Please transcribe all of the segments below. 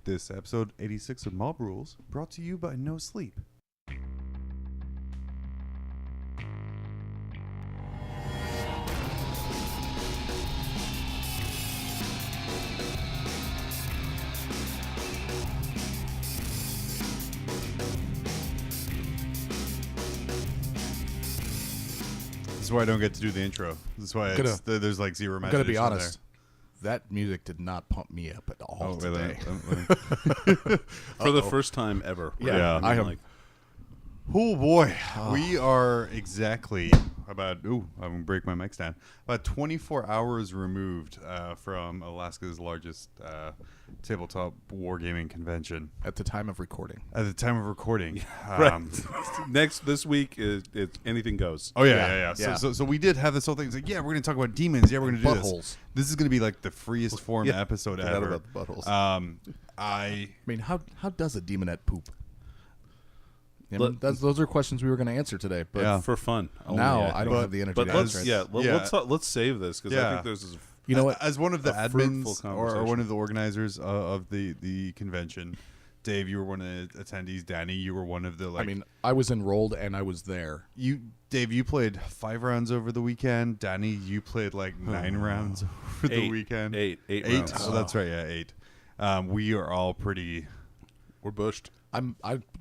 This episode 86 of Mob Rules brought to you by No Sleep. This is why I don't get to do the intro. This is why there's like zero matches. I'm gonna be honest. That music did not pump me up at all today. For the first time ever. Yeah. I am like, oh boy, we are exactly about. I'm gonna break my mic stand. About 24 hours removed from Alaska's largest tabletop wargaming convention. At the time of recording. At the time of recording, right. This week is anything goes. Oh yeah. So we did have this whole thing. It's like, yeah, we're gonna talk about demons. Yeah, we're gonna do buttholes. This. This is gonna be like the freest form episode ever. About the buttholes. I mean, how does a demonette poop? Those are questions we were going to answer today, but for fun. Now I don't have the energy to answer it. Let's save this because I think there's. You know what? As one of the admins or one of the organizers of the convention, Dave, you were one of the attendees. Danny, you were one of the I was enrolled and I was there. Dave, you played 5 rounds over the weekend. Danny, you played like 9 rounds over the weekend. Eight rounds. Oh, that's right. Yeah, 8. We are all We're bushed. I'm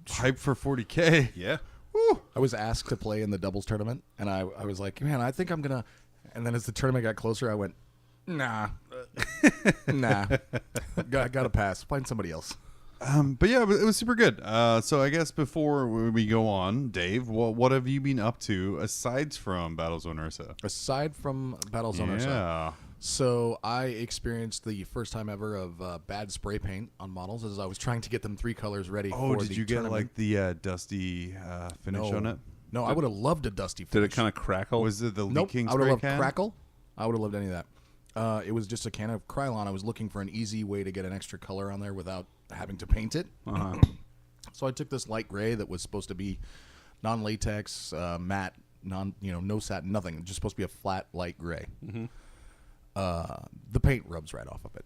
hyped for 40K. Yeah. Woo. I was asked to play in the doubles tournament, and I was like, man, I think I'm gonna. And then as the tournament got closer, I went, nah, gotta pass. Find somebody else. But yeah, it was super good. So I guess before we go on, Dave, what have you been up to aside from Battlezone Ursa? Aside from Battlezone Ursa, so I experienced the first time ever of bad spray paint on models as I was trying to get them 3 colors ready. Oh, did you get like the dusty finish on it? No, I would have loved a dusty finish. Did it kind of crackle? Was it the nope, leaking I would have loved can? crackle. I would have loved any of that. It was just a can of Krylon. I was looking for an easy way to get an extra color on there without having to paint it. So I took this light gray that was supposed to be non-latex, matte, no satin, nothing. Just supposed to be a flat light gray. Mm-hmm. The paint rubs right off of it.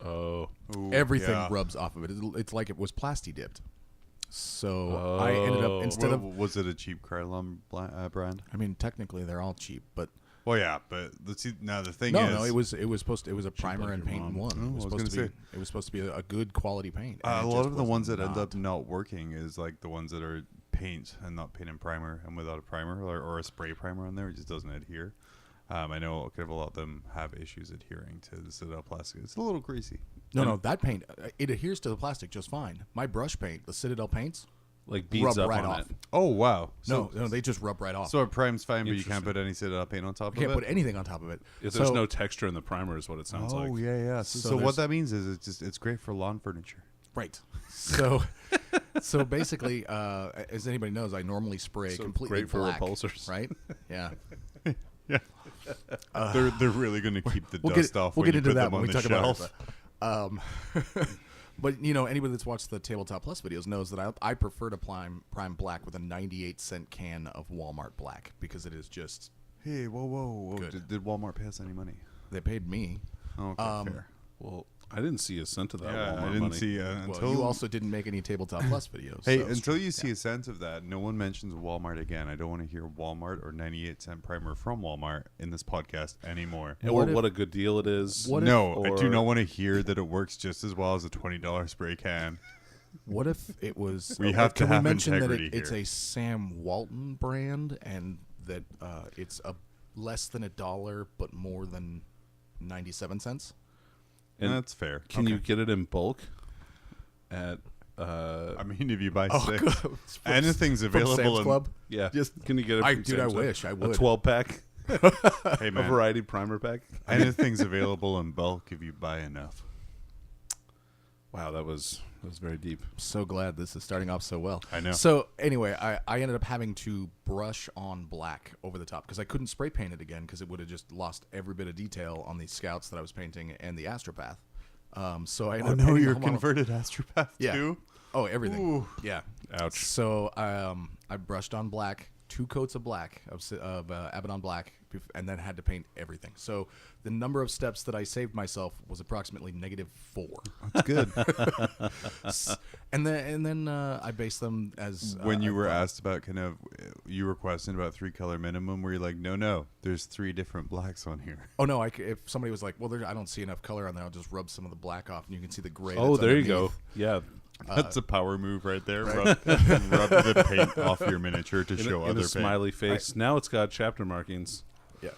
Oh, everything rubs off of it. It's like it was plasti dipped. So I ended up instead of was it a cheap Krylon brand? I mean, technically they're all cheap, but. Well, yeah, but let's see. Now the thing is, it was supposed. It was a primer and paint in one. Oh, it was supposed to be a good quality paint. A lot of the ones that end up not working is like the ones that are paint and not paint and primer, and without a primer or a spray primer on there, it just doesn't adhere. I know a lot of them have issues adhering to the Citadel plastic. It's a little greasy. No, that paint it adheres to the plastic just fine. My brush paint, the Citadel paints, like beads up right on off. It. Oh wow! No, they just rub right off. So it primes fine, but you can't put any Citadel paint on top of it. You can't put anything on top of it. If there's no texture in the primer, is what it sounds like. Oh yeah. So what that means is it's great for lawn furniture. Right. So basically, as anybody knows, I normally spray completely great for black, repulsors, right? Yeah. Yeah. They're really going to keep the dust off. We'll get into that when we talk shelf. about it. But anybody that's watched the Tabletop Plus videos knows that I prefer to prime black with a 98-cent can of Walmart black because it is just. Hey, whoa! Good. Did Walmart pay us any money? They paid me. Okay, fair. Well, I didn't see a cent of that. Yeah, Walmart I didn't money. see until well, you also didn't make any Tabletop Plus videos. Hey, until you see a sense of that, no one mentions Walmart again. I don't want to hear Walmart or 98-cent primer from Walmart in this podcast anymore. Or what a good deal it is. I do not want to hear that it works just as well as a $20 spray can. What if it was? We have to have mention that integrity it's a Sam Walton brand and that it's less than $1 but more than 97 cents? And that's fair. Can you get it in bulk? At I mean, if you buy 6, anything's available. Sam's Club? Yeah. Just can you get it? From dude, I wish I would. A 12-pack. Hey man, a variety primer pack. Anything's available in bulk if you buy enough. Wow, that was very deep. So glad this is starting off so well. I know. So anyway, I ended up having to brush on black over the top because I couldn't spray paint it again because it would have just lost every bit of detail on the scouts that I was painting and the Astropath. So I ended up painting you're the whole model. converted Astropath too? Oh, everything. Ooh. Yeah. Ouch. So I brushed on black 2 coats of black of Abaddon black, and then had to paint everything. So the number of steps that I saved myself was approximately -4. That's good. And then I based them as When you were asked about you were questioning about 3 color minimum, where you're like, no, there's 3 different blacks on here. Oh no! If somebody was like, "Well, I don't see enough color on there," I'll just rub some of the black off, and you can see the gray. Oh, that's there you go. underneath. Yeah. That's a power move right there. Rub the paint off your miniature to show in other a paint. smiley face. Now it's got chapter markings. Yeah.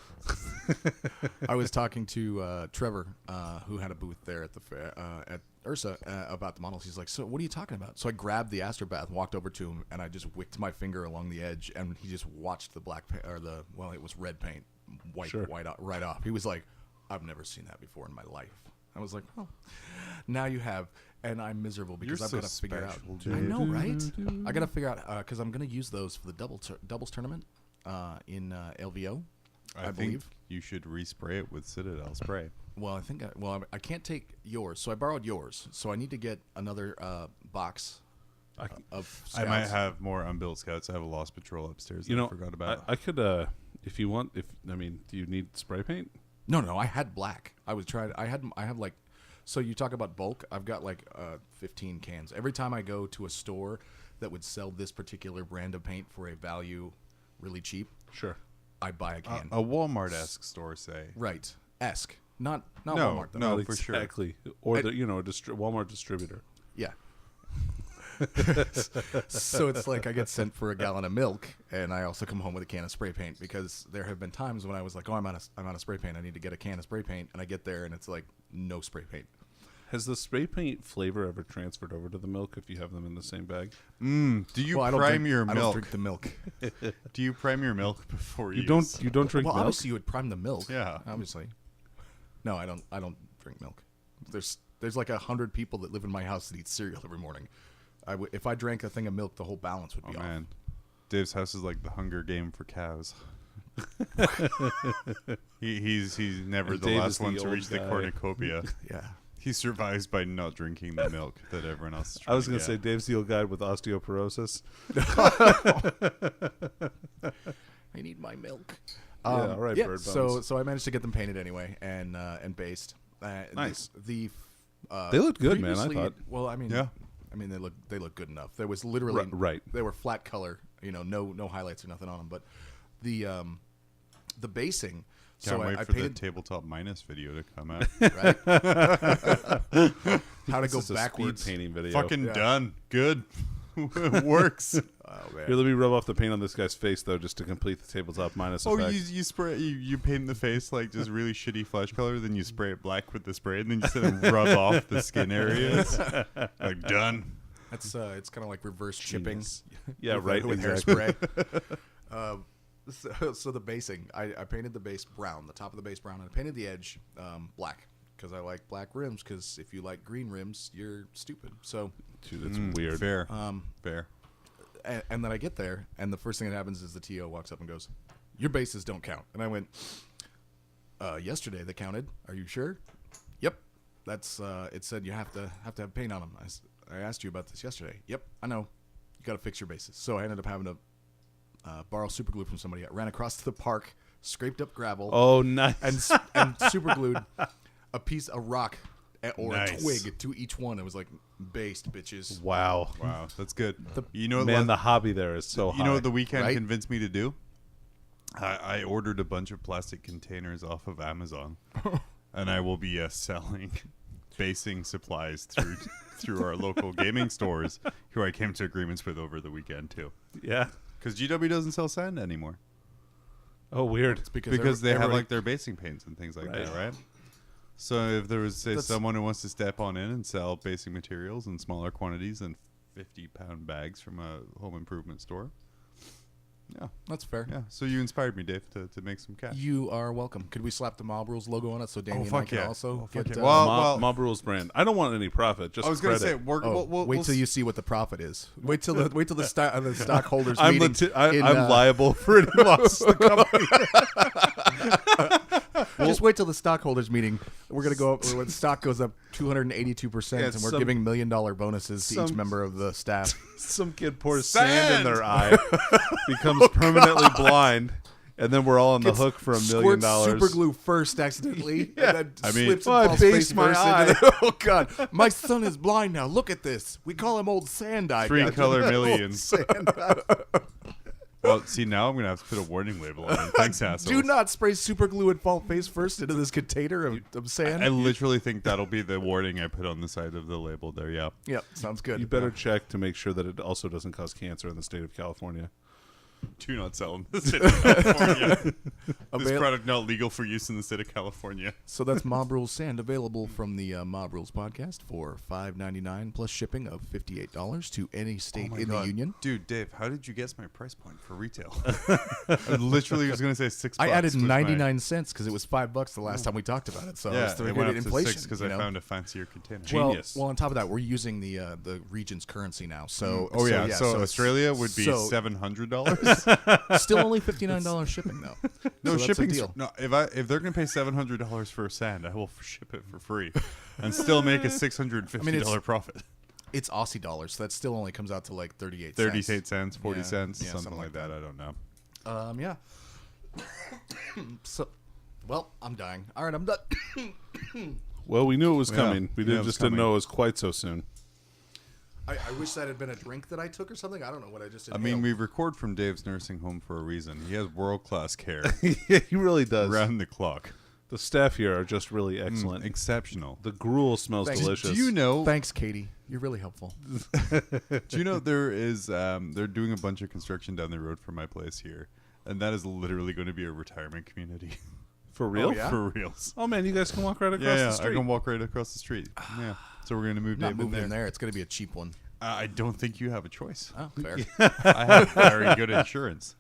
I was talking to Trevor, who had a booth there at the fair, at Ursa, about the models. He's like, "So what are you talking about?" So I grabbed the Astrobath, walked over to him, and I just wicked my finger along the edge, and he just watched the black it was red paint, right off. He was like, "I've never seen that before in my life." I was like, "Oh, now you have." And I'm miserable because I've got to figure out. Dave. I know, right? I got to figure out because I'm going to use those for the doubles tournament in LVO. I believe you should respray it with Citadel spray. Well, I think I can't take yours, so I borrowed yours. So I need to get another box of Scouts. I might have more unbuilt Scouts. I have a Lost Patrol upstairs that I forgot about. I could, if you want, do you need spray paint? No, I had black. I was trying. I have like. So you talk about bulk. I've got like 15 cans. Every time I go to a store that would sell this particular brand of paint for a value really cheap, Sure. I buy a can. A Walmart-esque store, say. Right. Esque. Not No, Walmart. Though. no. for sure. Exactly. Or a Walmart distributor. Yeah. So it's like I get sent for a gallon of milk, and I also come home with a can of spray paint because there have been times when I was like, "Oh, I'm out of spray paint. I need to get a can of spray paint," and I get there and it's like no spray paint. Has the spray paint flavor ever transferred over to the milk if you have them in the same bag? Do you I prime your I don't milk? drink the milk. Do you prime your milk before you? You don't drink Well, milk? obviously you would prime the milk. Yeah. Obviously. No, I don't drink milk. There's like 100 people that live in my house that eat cereal every morning. If I drank a thing of milk, the whole balance would be off. Man, Dave's house is like the Hunger Game for cows. he's never And the Dave last is the one to old reach the guy. cornucopia. Yeah. He survives by not drinking the milk that everyone else is I was going to say, Dave's the old guy with osteoporosis. I need my milk. Yeah, all right, yeah, bird so bones. I managed to get them painted anyway and based. Nice. They looked good, man, I previously- thought. Well, I mean, Yeah. they look good enough. There was literally Right. They were flat color, no highlights or nothing on them. But the basing. Can't so wait I for painted the tabletop minus video to come out. right. How to This go is a backwards. speed painting video. Fucking Yeah. done. Good. Works. Oh man. Here, let me rub off the paint on this guy's face, though, just to complete the tabletop minus Oh, effect. you spray you paint the face like just really shitty flesh color, then you spray it black with the spray, and then you just rub off the skin areas. Like done. That's it's kind of like reverse chipping. Genius. Yeah, with, right, with exactly. hairspray. So the basing, I painted the base brown, the top of the base brown, and I painted the edge black because I like black rims. Because if you like green rims, you're stupid. So, Dude, that's weird. Fair. Fair. and then I get there, and the first thing that happens is the TO walks up and goes, "Your bases don't count." And I went, "Yesterday they counted. Are you sure?" "Yep. That's it said you have to have paint on them." I asked you about this yesterday. "Yep, I know. You got to fix your bases." So I ended up having to borrow super glue from somebody. I ran across to the park, scraped up gravel, Oh, nice. and super glued a rock or Nice. a twig to each one. It was like based, bitches. Wow. Wow, that's good. Man, the hobby there is so high. You know what the weekend Right? convinced me to do? I ordered a bunch of plastic containers off of Amazon, and I will be selling basing supplies through our local gaming stores, who I came to agreements with over the weekend too. Yeah. Because GW doesn't sell sand anymore. Oh, weird. It's Because they have everybody- like their basing paints and things like that, Right. right? So if there was, say, That's- someone who wants to step on in and sell basing materials in smaller quantities than 50-pound bags from a home improvement store, yeah, That's fair. yeah. So you inspired me, Dave, to make some cash. You are welcome. Could we slap the Mob Rules logo on it so Danny and I fuck can yeah. also Oh, fuck get? yeah. Well, Mob Rules brand. I don't want any profit. Just I was going credit. to say, we're, Oh, we'll wait till you see what the profit is. Wait till the stockholders I'm meeting. I'm in, liable for any loss to the company. Just wait till the stockholders meeting. We're gonna go up when the stock goes up 282%, and we're giving $1 million bonuses to each member of the staff. Some kid pours sand in their eye, becomes permanently blind, and then we're all on the hook for $1 million. Super glue first accidentally, and then slips and I falls based face my first eye. into oh god, my son is blind now. Look at this. We call him Old Sand Eye. 3 color Old millions. Sand Eye. Well, see, now I'm going to have to put a warning label on it. Thanks, assholes. Do not spray super glue and fall face first into this container of sand. I literally think that'll be the warning I put on the side of the label there, yeah. Yep, sounds good. You better check to make sure that it also doesn't cause cancer in the state of California. Do not sell in the state of California. This Avail- product not legal for use in the state of California. So that's Mob Rules Sand, available from the Mob Rules podcast for $5.99 plus shipping of $58 to any state in the union. Dude, Dave, how did you guess my price point for retail? I literally was going to say $6. I added was 99 cents because it was $5 the last time we talked about it. So Yeah, it's it went up inflation to 6 because I found a fancier container. Genius. Well, on top of that, we're using the region's currency now. So So it's- Australia would be so- $700. Still only $59 shipping though. No, So that's a shipping. deal. No, if they're going to pay $700 for sand, I will ship it for free and still make a $650 profit. It's Aussie dollars, so that still only comes out to like 38 38 cents, 40 Yeah, cents, yeah, something like that. I don't know. Yeah. So, well, I'm dying. All right, I'm done. Well, we knew it was Yeah. coming. We Yeah, it was just didn't coming. know it was quite so soon. I wish that had been a drink that I took or something. I don't know what I just I inhaled. mean, we record from Dave's nursing home for a reason. He has world-class care Yeah, he really does. around the clock. The staff here are just really excellent. Exceptional. The gruel smells Thanks. delicious. Do you know? Thanks, Katie. You're really helpful. Do you know there is? They're doing a bunch of construction down the road from my place here, and that is literally going to be a retirement community. For real? yeah? For reals. Oh man, you guys can walk right across Yeah, the street. I can walk right across the street. Yeah. So we're going to move Not Dave in moving there. in there. It's going to be a cheap one. I don't think you have a choice. Oh, fair. I have very good insurance.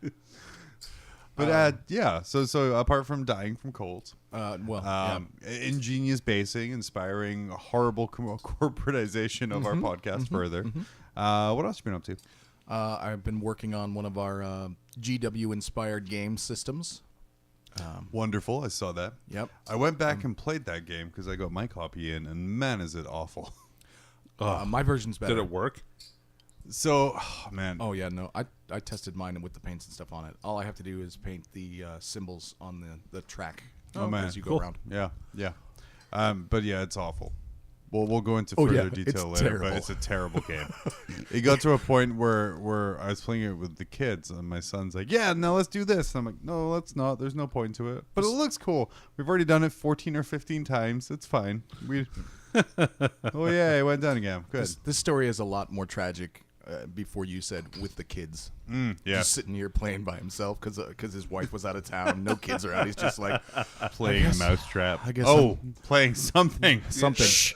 But yeah, so apart from dying from colds, ingenious basing, inspiring horrible corporatization of our podcast further. What else have you been up to? I've been working on one of our GW-inspired game systems. Wonderful, I saw that. Yep. I went back and played that game because I got my copy in, and man, is it awful. My version's better. Did it work? So, oh, man. Oh yeah, no. I tested mine with the paints and stuff on it. All I have to do is paint the symbols on the track. Man, as you go cool. around. Yeah. But yeah, it's awful. Well, we'll go into Oh, further yeah, detail it's later, terrible. but it's a terrible game. It got to a point where I was playing it with the kids, and my son's like, "Yeah, no, let's do this." And I'm like, "No, let's not. There's no point to it." But it looks cool. We've already done it 14 or 15 times. It's fine. Oh yeah, it went down again. Good. This story is a lot more tragic. Before you said with the kids, Yeah. just sitting here playing by himself because his wife was out of town. No kids are out. He's just like Playing a mousetrap. I guess playing something. Shh.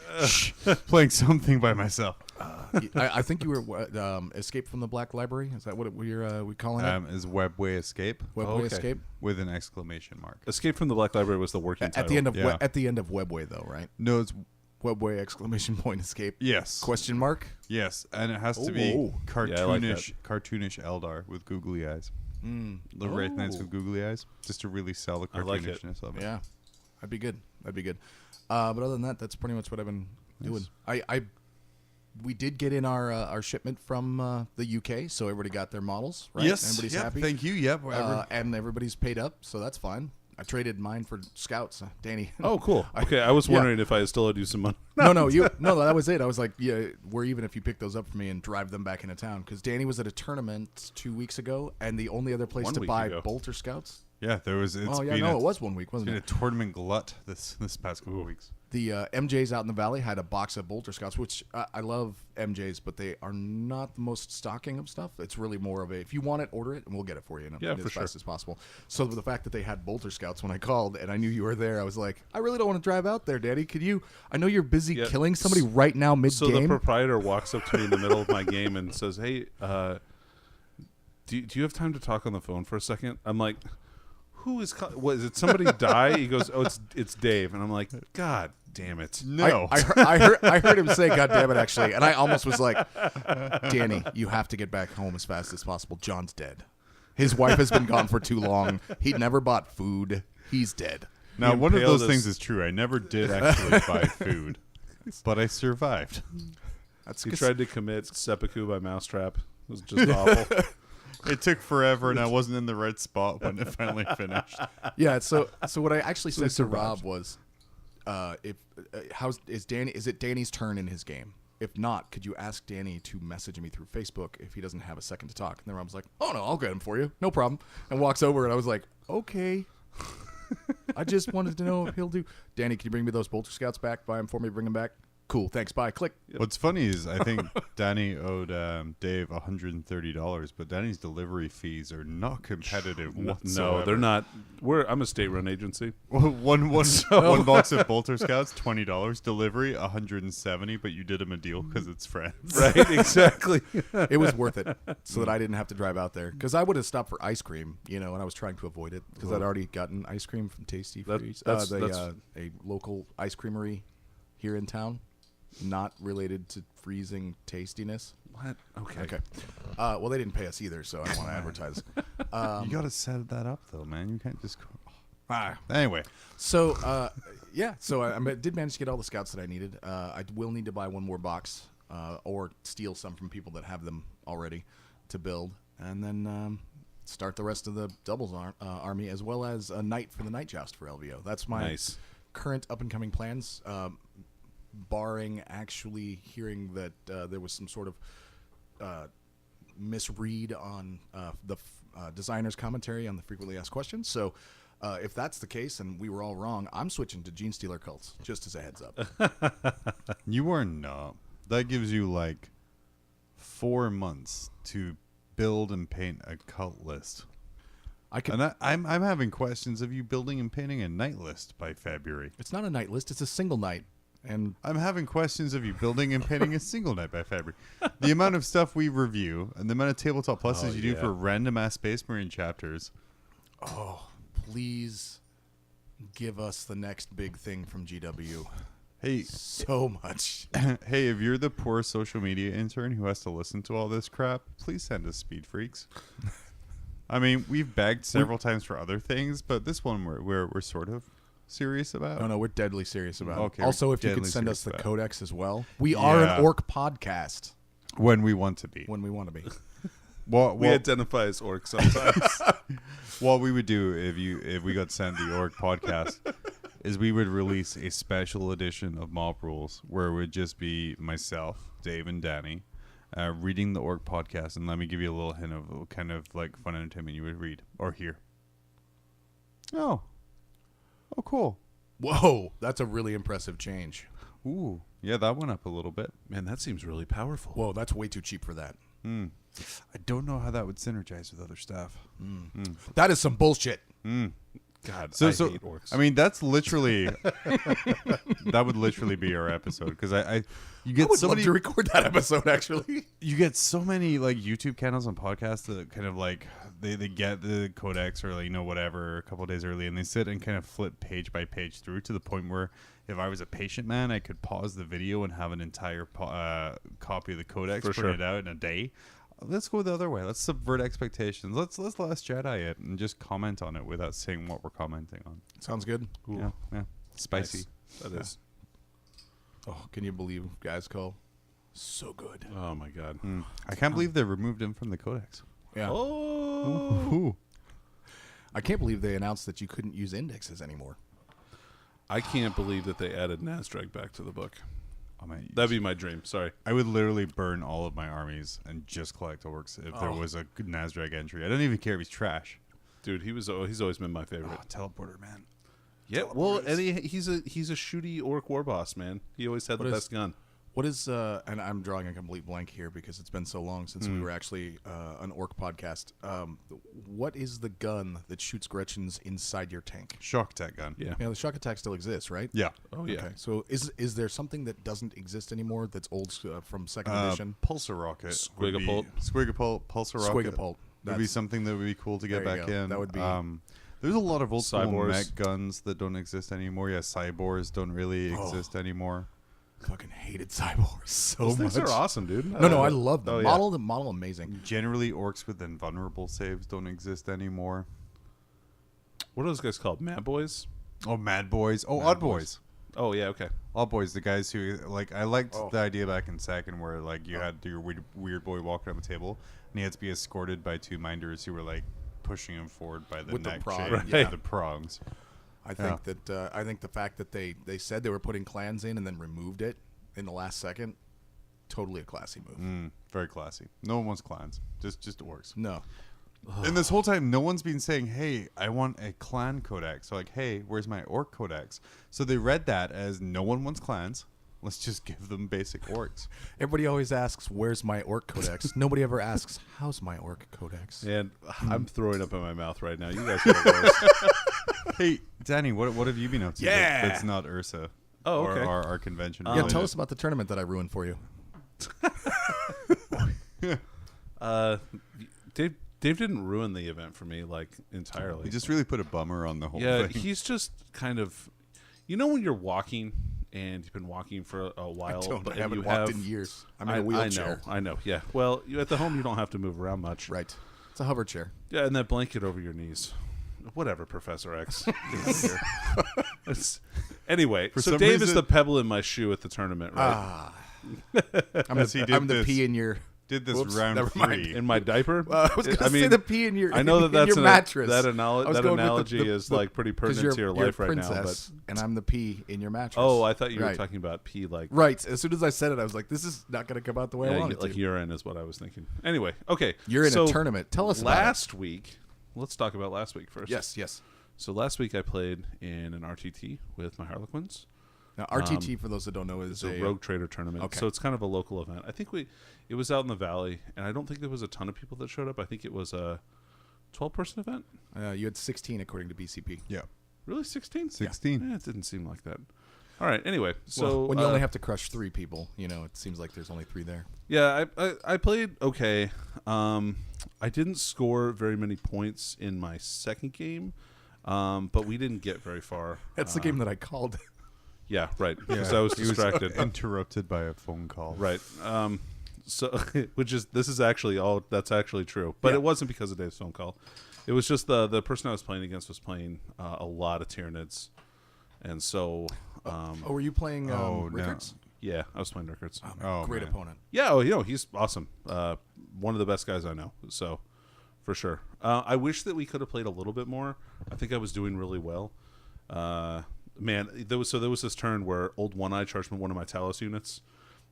Playing something by myself. I think you were Escape from the Black Library. Is that what we calling it? Is Webway Escape Webway okay. Escape. with an exclamation mark. Escape from the Black Library was the working At title. the end of Yeah. at the end of Webway though, right? No, it's Webway exclamation point escape. yes. Question mark. Yes, and it has to be Oh. cartoonish, Yeah, I like that. cartoonish Eldar with googly eyes. The Wraith Knights with googly eyes, just to really sell the I like it. cartoonishness of it. Yeah, that'd be good. That'd be good. But other than that, that's pretty much what I've been doing. We did get in our shipment from the UK, so everybody got their models, right? Yes, Everybody's yep, happy. Thank you. Yep, And everybody's paid up, so that's fine. I traded mine for scouts, Danny. Oh, cool. Okay, I was wondering if I still owed you some money. No, that was it. I was like, yeah, we're even if you pick those up for me and drive them back into town. Because Danny was at a tournament 2 weeks ago, and the only other place 1 to week buy ago. bolter scouts. yeah. There was. It's been it was 1 week, it's wasn't been a it? tournament glut this past couple of weeks. The MJs out in the valley had a box of bolter scouts, which I love MJs, but they are not the most stocking of stuff. It's really more of a, if you want it, order it, and we'll get it for you Yeah, as for fast sure. as possible. So the fact that they had bolter scouts when I called, and I knew you were there, I was like, I really don't want to drive out there, Daddy. Could you? I know you're busy Yeah. killing somebody right now mid-game. So the proprietor walks up to me in the middle of my game and says, "Hey, do you have time to talk on the phone for a second?" I'm like, "Who is? Is it somebody die?" He goes, "Oh, it's Dave," and I'm like, "God damn it!" No, I heard him say, God damn it, actually. And I almost was like, Danny, you have to get back home as fast as possible. John's dead. His wife has been gone for too long. He never bought food. He's dead. Now, one of impaled those us. things is true. I never did actually buy food, but I survived. That's He 'cause- tried to commit seppuku by mousetrap. It was just awful. It took forever, and I wasn't in the right spot when it finally finished. Yeah. So what I actually said to survived. Rob was, is it Danny's turn in his game? If not, could you ask Danny to message me through Facebook if he doesn't have a second to talk? And then Rob's like, oh no, I'll get him for you, no problem. And walks over, and I was like, okay. I just wanted to know if he'll do. Danny, can you bring me those Bolter Scouts back? Buy them for me, bring them back. Cool, thanks, bye. Click. What's funny is I think Danny owed Dave $130, but Danny's delivery fees are not competitive whatsoever. No, they're not. I'm a state-run agency. one box of Bolter Scouts, $20. Delivery, $170, but you did him a deal because it's friends. Right, exactly. It was worth it so that I didn't have to drive out there, because I would have stopped for ice cream, and I was trying to avoid it because I'd already gotten ice cream from Tasty Freeze, that's a local ice creamery here in town, not related to freezing tastiness. What? Okay. Okay. Well, they didn't pay us either, so I don't want to advertise. You got to set that up, though, man. You can't just... Ah. Anyway. So, yeah. So I did manage to get all the scouts that I needed. I will need to buy one more box or steal some from people that have them already to build. And then start the rest of the doubles army, as well as a knight for the night joust for LVO. That's my current up-and-coming plans. Barring actually hearing that there was some sort of misread on the designer's commentary on the frequently asked questions. So if that's the case and we were all wrong, I'm switching to Gene Stealer cults, just as a heads up. You are not. That gives you like 4 months to build and paint a cult list. I'm having questions of you building and painting a night list by February. It's not a night list, it's a single night. And I'm having questions of you building and painting a single night by February. The amount of stuff we review and the amount of tabletop pluses you do for random ass Space Marine chapters. Oh, please give us the next big thing from GW. Hey, so much. Hey, if you're the poor social media intern who has to listen to all this crap, please send us Speed Freaks. I mean, we've begged several times for other things, but this one we're sort of serious about. No, we're deadly serious about Okay, it. Also, if you could send us the codex as well. We are an orc podcast. When we want to be. When we want to be. Well, we identify as orcs sometimes. What we would do if we got sent the orc podcast is we would release a special edition of Mob Rules where it would just be myself, Dave, and Danny reading the orc podcast. And let me give you a little hint of what kind of like fun entertainment you would read or hear. Oh, cool. Whoa, that's a really impressive change. Ooh, yeah, that went up a little bit. Man, that seems really powerful. Whoa, that's way too cheap for that. I don't know how that would synergize with other stuff. That is some bullshit. God, So I hate orcs. I mean, that's literally that would literally be our episode because you get I would so love many to record that episode. Actually, you get so many like YouTube channels and podcasts that kind of like they get the codex or like whatever a couple of days early and they sit and kind of flip page by page through to the point where if I was a patient man, I could pause the video and have an entire copy of the codex printed out in a day. Let's go the other way. Let's subvert expectations. Let's Last Jedi it and just comment on it without saying what we're commenting on. sounds good. Yeah, spicy. Nice. That is. Oh, can you believe Guys Call? So good. Oh my God. I can't believe they removed him from the codex. Yeah. Oh. Ooh. I can't believe they announced that you couldn't use indexes anymore. I can't believe that they added Nazdrag back to the book. I mean, That'd be my dream. Sorry. I would literally burn all of my armies and just collect orcs if there was a good Nazdrag entry. I don't even care if he's trash. Dude, he's always been my favorite. Teleporter, man. Yeah, well, and he's a shooty orc war boss, man. He always had the best gun. What is and I'm drawing a complete blank here because it's been so long since we were actually an orc podcast. What is the gun that shoots Gretchens inside your tank? Shock attack gun. Yeah. Yeah, the shock attack still exists, right? Yeah. Oh yeah. Okay. So is there something that doesn't exist anymore that's old from second edition? Pulsar rocket. Squigapult. Squigapult. Pulsar rocket. Squigapult. Would be something that would be cool to get There you back go. in. That would be- There's a lot of old school Cybors. mech guns that don't exist anymore. Yeah, cybors don't really exist anymore. Fucking hated cyborgs so Those much. things are awesome, dude. No, I love them. Oh, yeah. The model amazing. Generally, orcs with invulnerable saves don't exist anymore. What are those guys called? Mad Boys? Oh, Mad Boys. Oh, Odd Boys. Oh yeah, okay. Odd Boys, the guys who like I liked the idea back in second where like you had your weird boy walking on the table and he had to be escorted by two minders who were like pushing him forward by the With the neck prong, chain, right. the prongs. I think the fact that they said they were putting clans in and then removed it in the last second, totally a classy move. Very classy. No one wants clans. Just orcs. No. And this whole time, no one's been saying, "Hey, I want a clan codex." So like, "Hey, where's my orc codex?" So they read that as no one wants clans. Let's just give them basic orcs. Everybody always asks, "Where's my orc codex?" Nobody ever asks, "How's my orc codex?" And I'm throwing up in my mouth right now. You guys are the worst. Hey, Danny, what have you been up to? Yeah. That's not Ursa. Oh, or okay. our convention. Yeah, tell us about the tournament that I ruined for you. Dave didn't ruin the event for me like entirely. He just really put a bummer on the whole Yeah, thing. he's just kind of, when you're walking and you've been walking for a while, I haven't walked in years. I'm in a wheelchair. I know. Yeah. Well, at the home you don't have to move around much. Right. It's a hover chair. Yeah, and that blanket over your knees. Whatever, Professor X. Get out of here. Anyway, so some Dave is reason- the pebble in my shoe at the tournament, right? I'm As he did the this. pee in your. Did this Whoops, round never mind. 3. In my diaper. I was going to say the pee in your. I know that in that's your mattress. that I was that going with analogy is like pretty 'cause pertinent to your life you're a right now. But princess, and I'm the pee in your mattress. oh, I thought you were Right. talking about pee like Right. As soon as I said it, I was like, "This is not going to come out the way I want it like to." urine is what I was thinking. Anyway, okay. You're in so a tournament. Tell us about it. last week. Let's talk about last week first. Yes. So last week I played in an RTT with my Harlequins. Now, RTT, for those that don't know, is It's a Rogue Trader tournament. Okay. So it's kind of a local event. I think it was out in the valley, and I don't think there was a ton of people that showed up. I think it was a 12-person event. You had 16 according to BCP. Yeah. Really, 16? 16. It didn't seem like that. All right. Anyway, so Well, when you only have to crush 3 people, it seems like there's only 3 there. yeah, I played okay. I didn't score very many points in my second game, but we didn't get very far. That's the game that I called. Yeah, right. Because I was He was distracted. interrupted by a phone call. Right. So, this is actually that's actually true, but Yeah. it wasn't because of Dave's phone call. It was just the person I was playing against was playing a lot of Tyranids, and so Were you playing Oh, no. Rickards? yeah, I was playing Rickards. Oh, Great man. opponent. Yeah, oh, he's awesome. One of the best guys I know. So, for sure. I wish that we could have played a little bit more. I think I was doing really well. Man, there was this turn where Old One Eye charged one of my Talos units,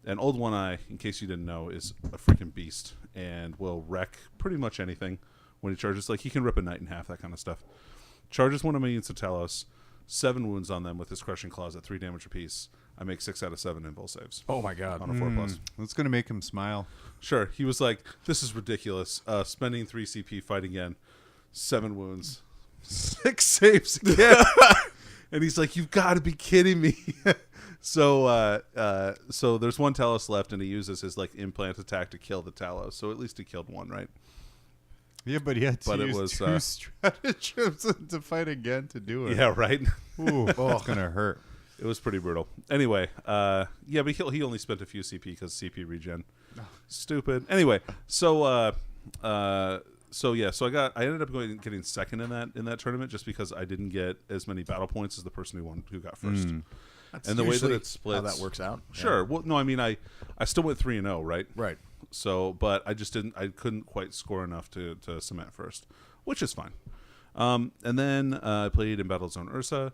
and Old One Eye, in case you didn't know, is a freaking beast and will wreck pretty much anything when he charges. Like he can rip a knight in half, that kind of stuff. Charges one of my units of Talos, 7 wounds on them with his crushing claws at 3 damage apiece. I make 6 out of 7 invul saves Oh my god. on a 4+. That's going to make him smile. Sure, he was like, "This is ridiculous. Spending 3 CP, fight again, 7 wounds, 6 saves again." And he's like, "You've got to be kidding me!" So there's one Talos left, and he uses his like implant attack to kill the Talos. So at least he killed one, right? Yeah, but he had to But it use was, 2 stratagems to fight again to do it. Yeah, right. Ooh, that's going to hurt. It was pretty brutal. Anyway, yeah, but he only spent a few CP because CP regen. Stupid. Anyway, so I ended up getting second in that tournament just because I didn't get as many battle points as the person who got first. That's And the way that usually it splits, how that works out. Sure. Yeah. Well, no, I mean I still went 3-0, right? Right. So, but I couldn't quite score enough to cement first, which is fine. And then I played in Battle Zone Ursa,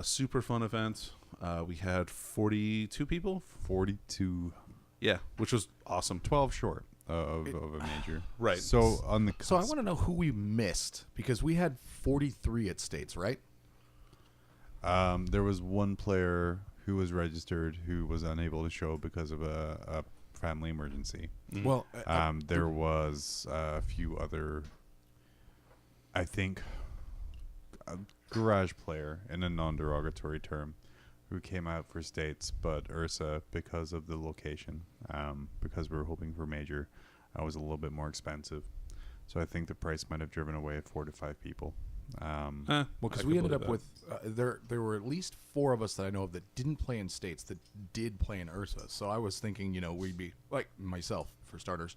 super fun event. We had 42 people. 42. Yeah, which was awesome. 12 short of a major. Right. So on the So I want to know who we missed because we had 43 at States, right? there was one player who was registered who was unable to show because of a family emergency. Well, There was a few other, I think, a garage player in a non-derogatory term who came out for States, but Ursa, because of the location, because we were hoping for major, was a little bit more expensive. So I think the price might have driven away 4 to 5 people. well, because we ended up with there were at least 4 of us that I know of that didn't play in States that did play in Ursa. So I was thinking, we'd be like myself for starters.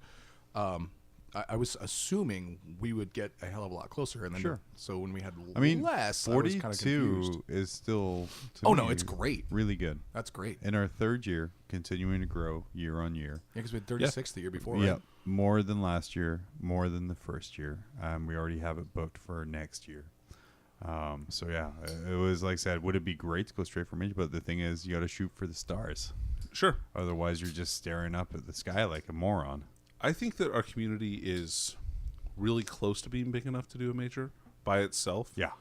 I I was assuming we would get a hell of a lot closer, and then Sure. so when we had I mean, less, I was kind of confused. 42 is still. Oh no, it's great. Really good. That's great. In our third year, continuing to grow year on year. Yeah, because we had 36 the year before, right? Yeah, more than last year, more than the first year. We already have it booked for next year. So yeah, it was like I said, would it be great to go straight for major? But the thing is, you got to shoot for the stars. Sure. Otherwise, you're just staring up at the sky like a moron. I think that our community is really close to being big enough to do a major by itself. Yeah.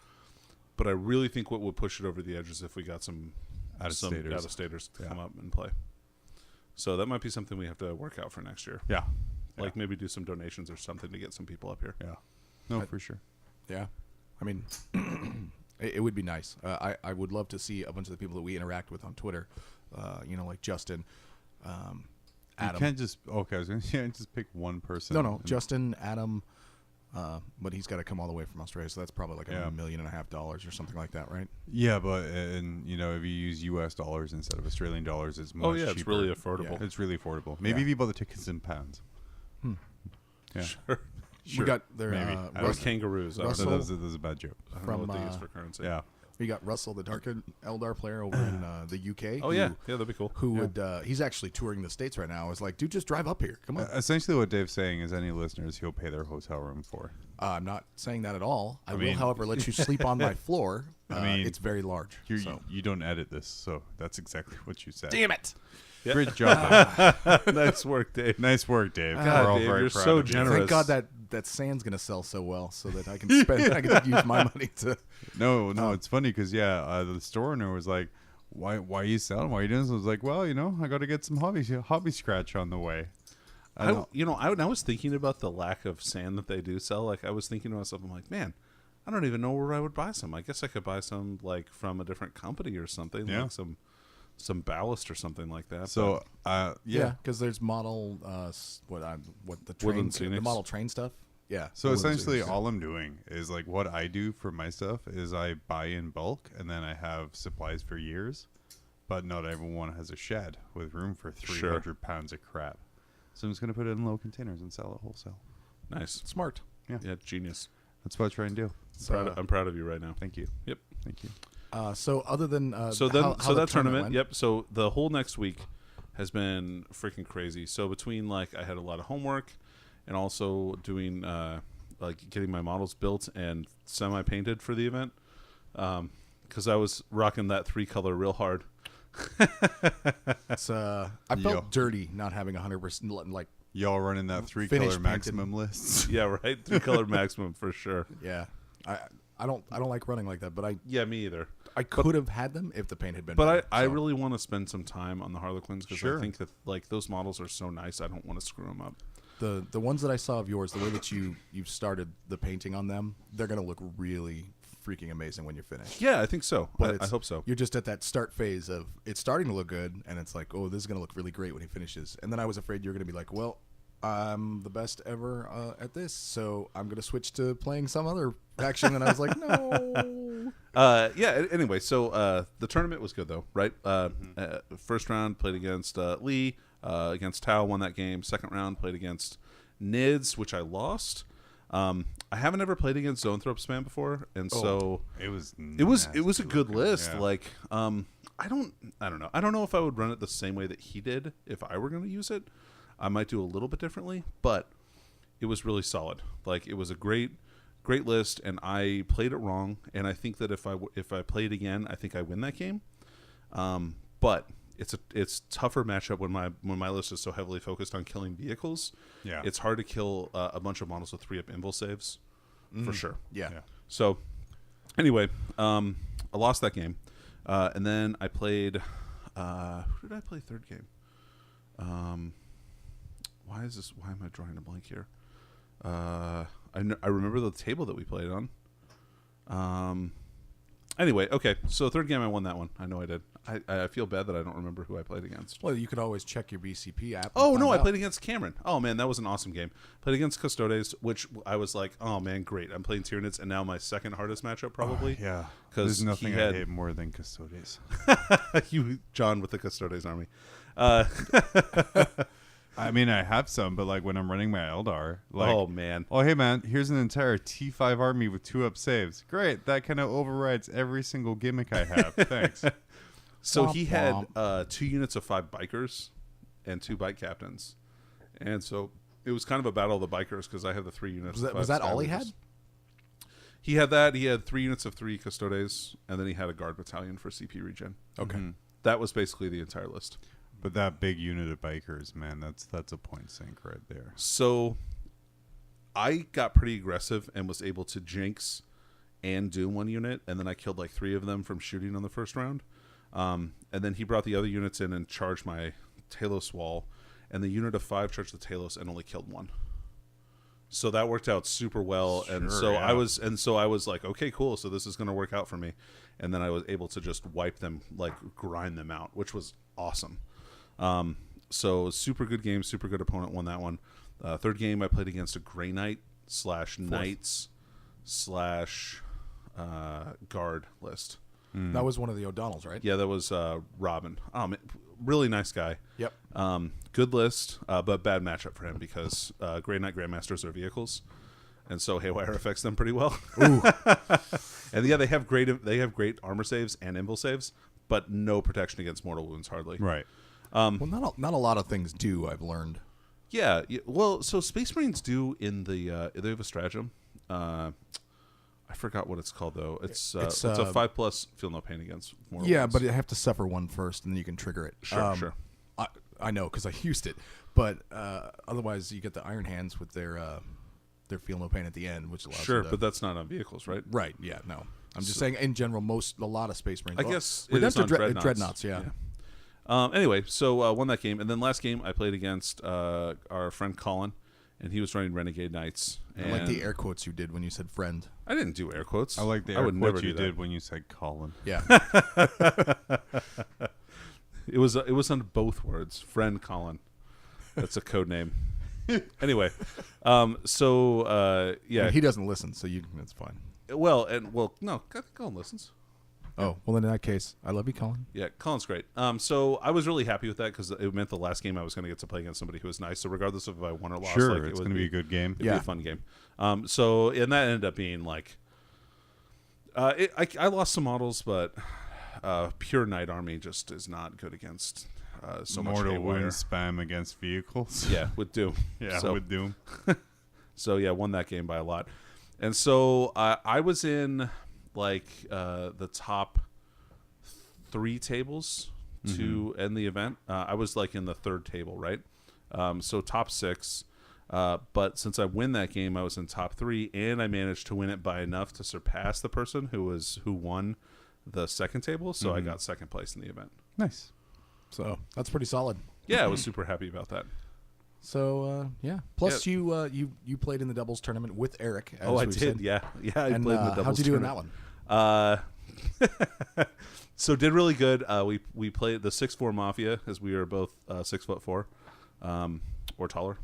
But I really think what would push it over the edge is if we got some Out-of-staters. out-of-staters to come up and play. So that might be something we have to work out for next year. Yeah. Like maybe do some donations or something to get some people up here. Yeah. No, for sure. Yeah. I mean, it would be nice. I would love to see a bunch of the people that we interact with on Twitter, like Justin, Adam. You can't just, okay, I was going to just pick one person. No, Justin, Adam, but he's got to come all the way from Australia, so that's probably like $1.5 million or something like that, right? Yeah, but, if you use US dollars instead of Australian dollars, it's much cheaper. It's really affordable. Yeah. It's really affordable. Maybe if you bought the tickets in pounds. Yeah. Sure. We got their Or kangaroos. Russell- That was a bad joke. I don't from, know what they use for currency. Yeah. We got Russell, the Dark Eldar player over in the UK. Oh, yeah, that'd be cool. Who would, he's actually touring the States right now. I was like, dude, just drive up here. Come on. Essentially what Dave's saying is any listeners he'll pay their hotel room for. I'm not saying that at all. I will, mean- however, let you sleep on my floor. mean, it's very large. So. You don't edit this, so that's exactly what you said. Damn it. Great job. Dave. Nice work, Dave. Nice work, Dave. God, We're all Dave, very you're proud so of you. generous. Thank God that sand's going to sell so well so that I can spend, I can use my money to. No, it's funny because the store owner was like, "Why are you selling? Why are you doing this?" I was like, "Well, I got to get some hobby scratch on the way." I was thinking about the lack of sand that they do sell. Like, I was thinking to myself, I'm like, man, I don't even know where I would buy some. I guess I could buy some like from a different company or something, like some ballast or something like that. So, because there's model the train, Woodland the Scenics. model train stuff. Yeah. So Woodland essentially, Scenics. all I'm doing is like what I do for my stuff is I buy in bulk and then I have supplies for years. But not everyone has a shed with room for 300 pounds of crap. So I'm just going to put it in low containers and sell it wholesale. Nice. Smart. Yeah. Yeah, genius. That's what I try and do. I'm proud of you right now. Thank you. Yep. Thank you. So other than How the that tournament, went, yep. So the whole next week has been freaking crazy. So between I had a lot of homework, and also doing getting my models built and semi-painted for the event, because I was rocking that 3-color real hard. It's I felt dirty not having 100% like. Y'all running that 3-color Finished maximum list? Yeah, right. 3-color maximum for sure. Yeah. I don't like running like that, but Yeah, me either. I could have had them if the paint had been. But better, I so. really want to spend some time on the Harlequins because Sure. I think that those models are so nice. I don't want to screw them up. The ones that I saw of yours, the way that you've started the painting on them, they're gonna look really freaking amazing when you're finished. Yeah, I think so. But I hope so. You're just at that start phase of it's starting to look good, and it's like, oh, this is gonna look really great when he finishes. And then I was afraid you're gonna be like, well, I'm the best ever at this, so I'm gonna switch to playing some other faction. And I was like, no. Anyway, so the tournament was good though, right? First round played against Lee, against Tao, won that game. Second round played against Nids, which I lost. I haven't ever played against Zoanthrope Spam before, and so It was a good list. Yeah. Like, I don't know. I don't know if I would run it the same way that he did if I were going to use it. I might do a little bit differently, but it was really solid. Like, it was a great list, and I played it wrong. And I think that if I play it again, I think I win that game. But it's tougher matchup when my list is so heavily focused on killing vehicles. Yeah, it's hard to kill a bunch of models with 3-up invul saves, for sure. Yeah. So, anyway, I lost that game, and then I played. Who did I play third game? Why am I drawing a blank here? I remember the table that we played on. Anyway, okay. So third game, I won that one. I know I did. I feel bad that I don't remember who I played against. Well, you could always check your BCP app. Oh, no, I played against Cameron. Oh, man, that was an awesome game. Played against Custodes, which I was like, oh, man, great. I'm playing Tyranids, and now my second hardest matchup, probably. yeah. Because there's nothing I hate more than Custodes. you, John, with the Custodes army. I mean, I have some, but like when I'm running my Eldar, like, Oh man. oh hey man, here's an entire T5 army with 2-up saves. Great, that kind of overrides every single gimmick I have. Thanks. So Womp he had 2 units of 5 bikers and 2 bike captains, and so it was kind of a battle of the bikers because I had the 3 units. Was that all he had? He had that. He had 3 units of 3 custodes, and then he had a guard battalion for CP regen. Okay. That was basically the entire list. But that big unit of bikers, man, that's a point sink right there. So I got pretty aggressive and was able to jinx and doom 1 unit, and then I killed like 3 of them from shooting on the first round. And then he brought the other units in and charged my Talos wall, and the unit of 5 charged the Talos and only killed 1. So that worked out super well, and Sure, so yeah. I was like, okay, cool. So this is going to work out for me, and then I was able to just wipe them, like grind them out, which was awesome. So super good game, super good opponent, won that one. Third game I played against a Grey Knight / Knights / guard list. That was one of the O'Donnells, right? Yeah, that was Robin. Really nice guy. Yep. Good list, but bad matchup for him because Grey Knight Grandmasters are vehicles, and so Haywire affects them pretty well. Ooh. And yeah, they have great armor saves and invul saves, but no protection against mortal wounds hardly. Right. Well, not a lot of things do, I've learned. Yeah. Well, so Space Marines do in the they have a stratagem. I forgot what it's called though. It's a 5+ feel no pain against mortal wounds. But you have to suffer one first, and then you can trigger it. Sure. I know because I used it, but otherwise you get the Iron Hands with their feel no pain at the end, which allows Sure, you to, but that's not on vehicles, right? right. Yeah, no. I'm just saying in general, a lot of Space Marines. I guess it is on Dreadnoughts. Yeah. Anyway, so won that game, and then last game I played against our friend Colin, and he was running Renegade Knights. I like the air quotes you did when you said friend. I didn't do air quotes. I like the I would never quote you do that. did when you said Colin. Yeah. It was on both words. Friend Colin. That's a code name. Anyway, yeah. He doesn't listen, so that's fine. No, Colin listens. Oh, well, in that case, I love you, Colin. Yeah, Colin's great. So I was really happy with that because it meant the last game I was going to get to play against somebody who was nice. So regardless of if I won or lost, Sure, like, it's going to be a good game. It'd be a fun game. And that ended up being like, I lost some models, but pure Knight Army just is not good against so much Mortal Haywire. wound spam against vehicles. Yeah, with Doom. Yeah, So- with Doom. So yeah, won that game by a lot. And so I was in like the top 3 tables to end the event. I was like in the 3rd table, right? So top 6. But since I win that game, I was in top 3, and I managed to win it by enough to surpass the person who won the 2nd table. So I got 2nd place in the event. Nice. So that's pretty solid. Yeah, I was super happy about that. So yeah. Plus, you played in the doubles tournament with Eric. As I we've did. said. Yeah. I And played in the doubles how'd you do in that tournament. one? So did really good. We played the 6'4" Mafia as we were both 6'4", or taller.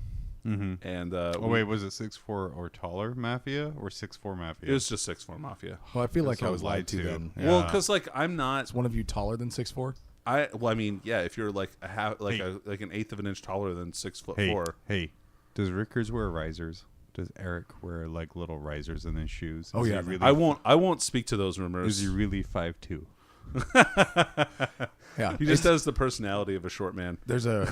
Mm-hmm. And wait, was it 6'4" or taller Mafia or 6'4" Mafia? it was just 6'4" Mafia. Well, I feel like That's I was lied to to. then. Yeah. Well, because like I'm not. Is one of you taller than 6'4"? I mean, yeah. If you're like like an 1/8 of an inch taller than 6'4", Hey, does Rickers wear risers? Does Eric wear like little risers in his shoes? Oh, Is yeah. he really, I won't speak to those rumors. Is he really 5'2"? Yeah. He just has the personality of a short man. There's a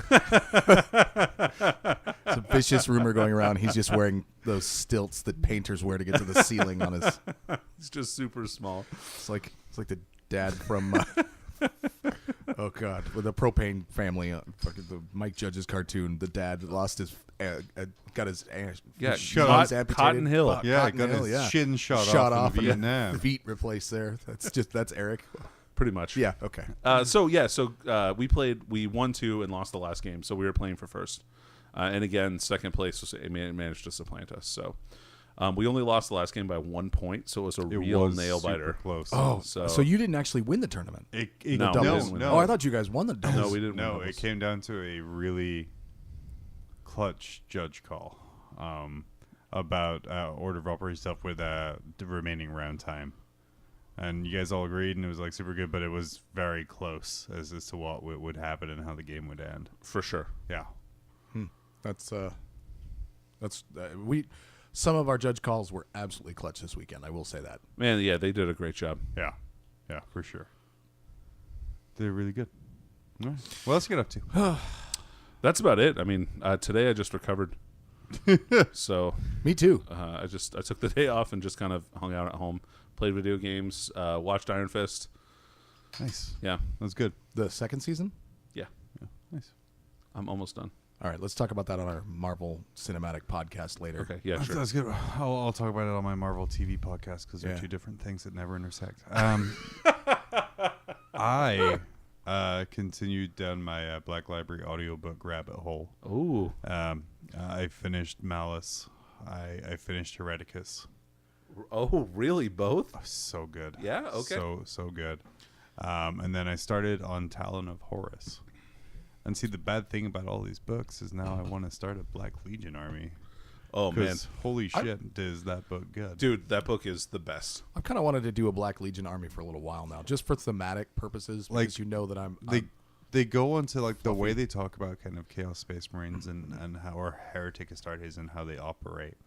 vicious rumor going around. He's just wearing those stilts that painters wear to get to the ceiling on his. He's just super small. It's like the dad from. Oh God, with the Propane Family, fucking the Mike Judge's cartoon. The dad lost his, got his ass. Yeah, Shut Cot- his amputated. Cotton Hill. Yeah, Cotton got Hill, his yeah. shin shot off in Vietnam. Feet replaced there. That's Eric. Pretty much. Yeah. Okay. So we won 2 and lost the last game, so we were playing for first. And again, 2nd place managed to supplant us. So we only lost the last game by 1 point, so it was a real nail biter. Close. Oh, So- so you didn't actually win the tournament? no, we no, didn't win. no. Oh, I thought you guys won the doubles. No, we didn't. No, win it came down to a really clutch judge call about order of operation stuff with the remaining round time. And you guys all agreed, and it was like super good, but it was very close as to what would happen and how the game would end. for sure. Yeah. Some of our judge calls were absolutely clutch this weekend. I will say that. Man, yeah, they did a great job. Yeah, for sure. They're really good. All right. What else you get up to? That's about it. I mean, today I just recovered. So Me too. I took the day off and just kind of hung out at home, played video games, watched Iron Fist. Nice. Yeah, That's good. The second season. yeah. Nice. I'm almost done. All right, let's talk about that on our Marvel Cinematic podcast later. Okay, yeah, sure. That's good. I'll talk about it on my Marvel TV podcast because they're Yeah. two different things that never intersect. I continued down my Black Library audiobook rabbit hole. Ooh. I finished Malice. I finished Hereticus. Oh, really? Both? Oh, so good. Yeah. Okay. So good. And then I started on Talon of Horus. And see, the bad thing about all these books is now I want to start a Black Legion army. Oh man, 'Cause holy shit, is that book good? dude, that book is the best. I've kind of wanted to do a Black Legion army for a little while now, just for thematic purposes, because you know that I'm They go into like the way they talk about kind of Chaos Space Marines and how, or Heretic Astartes and how they operate.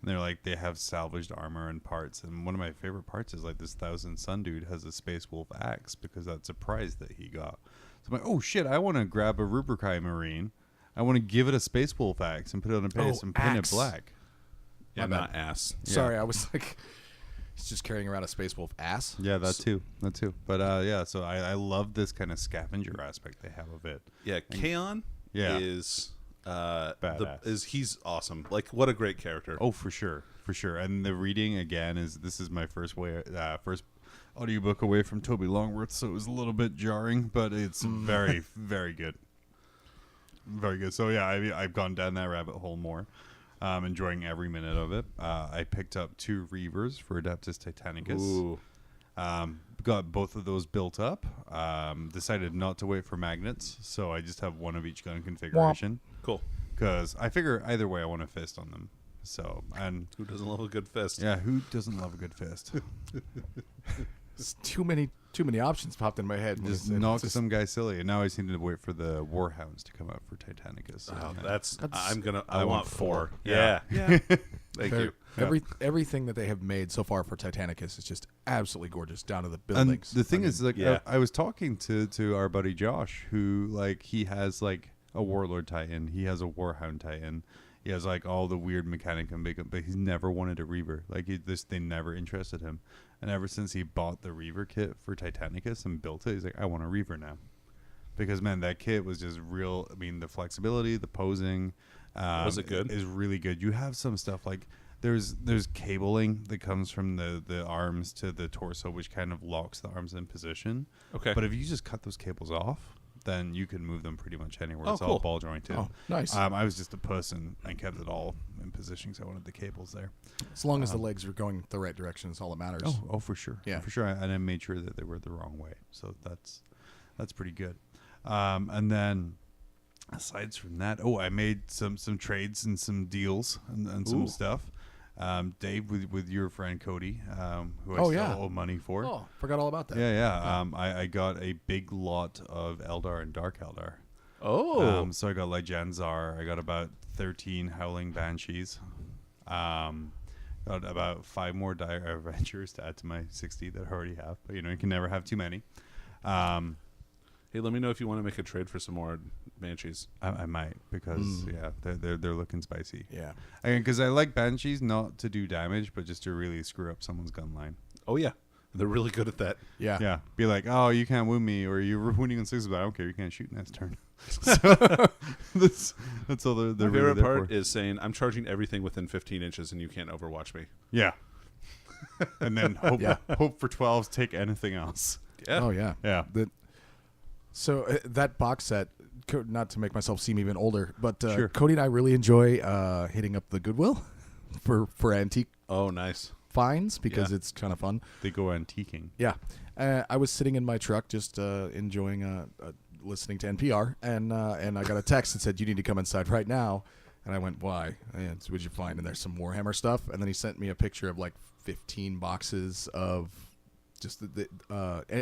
And they're like, they have salvaged armor and parts. And one of my favorite parts is like this Thousand Sun dude has a Space Wolf axe because that's a prize that he got. So I'm like, oh shit, I want to grab a Rubrikai Marine. I want to give it a Space Wolf axe and put it on a base and paint it axe. black. Yeah, My not ass. Sorry, I was like, he's just carrying around a Space Wolf ass. Yeah, that too. But yeah, so I love this kind of scavenger aspect they have of it. Yeah, Kaon Yeah. is Badass. he's awesome. Like, what a great character. Oh, for sure. And the reading again this is my first audiobook away from Toby Longworth, so it was a little bit jarring, but it's very, very good. Very good. So yeah, I've gone down that rabbit hole more. Enjoying every minute of it. I picked up 2 Reavers for Adeptus Titanicus. Ooh. Got both of those built up. Decided not to wait for magnets, so I just have one of each gun configuration. Cool. Because I figure either way I want a fist on them. So, and Who doesn't love a good fist? yeah, who doesn't love a good fist? It's too many options popped in my head. Just knock some guy silly, and now I just need to wait for the Warhounds to come out for Titanicus. Oh, And I want 4. Yeah. Yeah. Thank you. Everything that they have made so far for Titanicus is just absolutely gorgeous, down to the and buildings. the thing is, like, yeah. I was talking to our buddy Josh, who like he has like a Warlord Titan, he has a Warhound Titan, he has like all the weird mechanic and makeup, but he's never wanted a Reaver. Like they never interested him, and ever since he bought the Reaver kit for Titanicus and built it, he's like, I want a Reaver now, because man, that kit was just real. I mean, the flexibility, the posing, Was it good? Is really good. You have some stuff like. There's cabling that comes from the arms to the torso, which kind of locks the arms in position. Okay. But if you just cut those cables off, then you can move them pretty much anywhere. Oh, It's all cool. ball jointed. Oh, nice. I was just a person and kept it all in position because I wanted the cables there. As long as the legs are going the right direction, is all that matters. Oh, for sure. Yeah. For sure. And I made sure that they were the wrong way. So that's pretty good. And then aside from that, I made some trades and some deals and some Ooh. stuff. Dave, with your friend Cody, who I Oh, still yeah. owe money for. Oh, forgot all about that. Yeah. I got a big lot of Eldar and Dark Eldar. Oh. So I got like Janzar. I got about 13 Howling Banshees. Got about 5 more Dire Avengers to add to my 60 that I already have. But you can never have too many. Hey, let me know if you want to make a trade for some more Banshees. I might because they're looking spicy. Yeah. Because I like Banshees not to do damage, but just to really screw up someone's gun line. Oh yeah, they're really good at that. Yeah. Yeah, be like, oh, you can't wound me, or you're wounding on 6, but I don't care. You can't shoot next turn. So that's all they're My really favorite there part for. is saying, I'm charging everything within 15 inches and you can't overwatch me. Yeah. And then hope for 12s, take anything else. Yeah. Oh, yeah. Yeah. So that box set, not to make myself seem even older, but Sure. Cody and I really enjoy hitting up the Goodwill for antique Oh, nice. finds because Yeah. it's kind of fun. They go antiquing. Yeah. I was sitting in my truck just enjoying listening to NPR, and I got a text that said, you need to come inside right now. And I went, why? And what'd you find? And there's some Warhammer stuff. And then he sent me a picture of like 15 boxes of just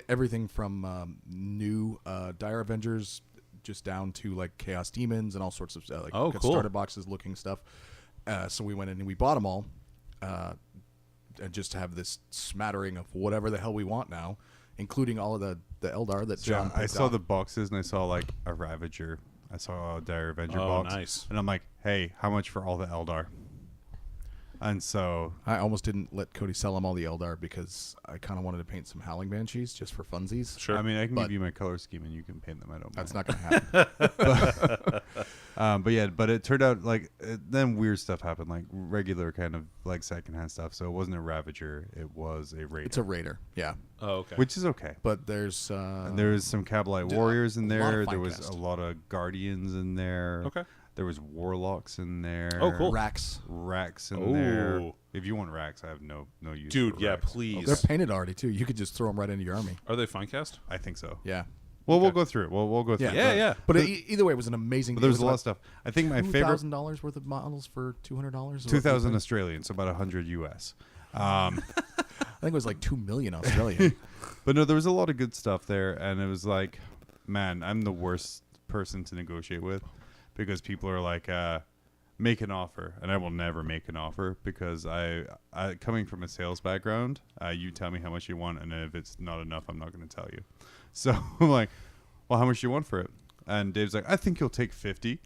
everything from new Dire Avengers just down to like Chaos Demons and all sorts of like Oh, good cool. starter boxes looking stuff. So we went in and we bought them all, and just to have this smattering of whatever the hell we want now, including all of the Eldar that John I picked saw out. the boxes and I saw like a Ravager. I saw a Dire Avenger Oh, box. nice. And I'm like, hey, how much for all the Eldar? And so I almost didn't let Cody sell him all the Eldar because I kind of wanted to paint some Howling Banshees just for funsies. Sure. I mean, I can But- give you my color scheme and you can paint them. I don't mind. That's not going to happen. But it turned out like then weird stuff happened, like regular kind of like secondhand stuff. So it wasn't a Ravager, it was a Raider, It's a Raider, yeah. Oh, okay. which is okay. But there's And there was some Kabalite a warriors in lot of there. fine There was cast. a lot of guardians in there. Okay. There was warlocks in there. Oh, cool. racks. Racks in there. Oh. If you want racks, I have no use. Dude, for yeah, racks. please. They're painted already too. You could just throw them right into your army. Are they fine cast? I think so. Yeah. Well, we'll Okay. go through it. We'll go through. Yeah. it. Yeah. But either way, it was an amazing. But there was it a lot of stuff. I think my favorite $2,000 worth of models for $200. 2,000 Australian, so about 100 US. I think it was like 2 million Australian. But no, there was a lot of good stuff there, and it was like, man, I'm the worst person to negotiate with because people are like, make an offer, and I will never make an offer because I coming from a sales background, you tell me how much you want, and if it's not enough, I'm not going to tell you. So I'm like, well, how much do you want for it? And Dave's like, I think you'll take 50.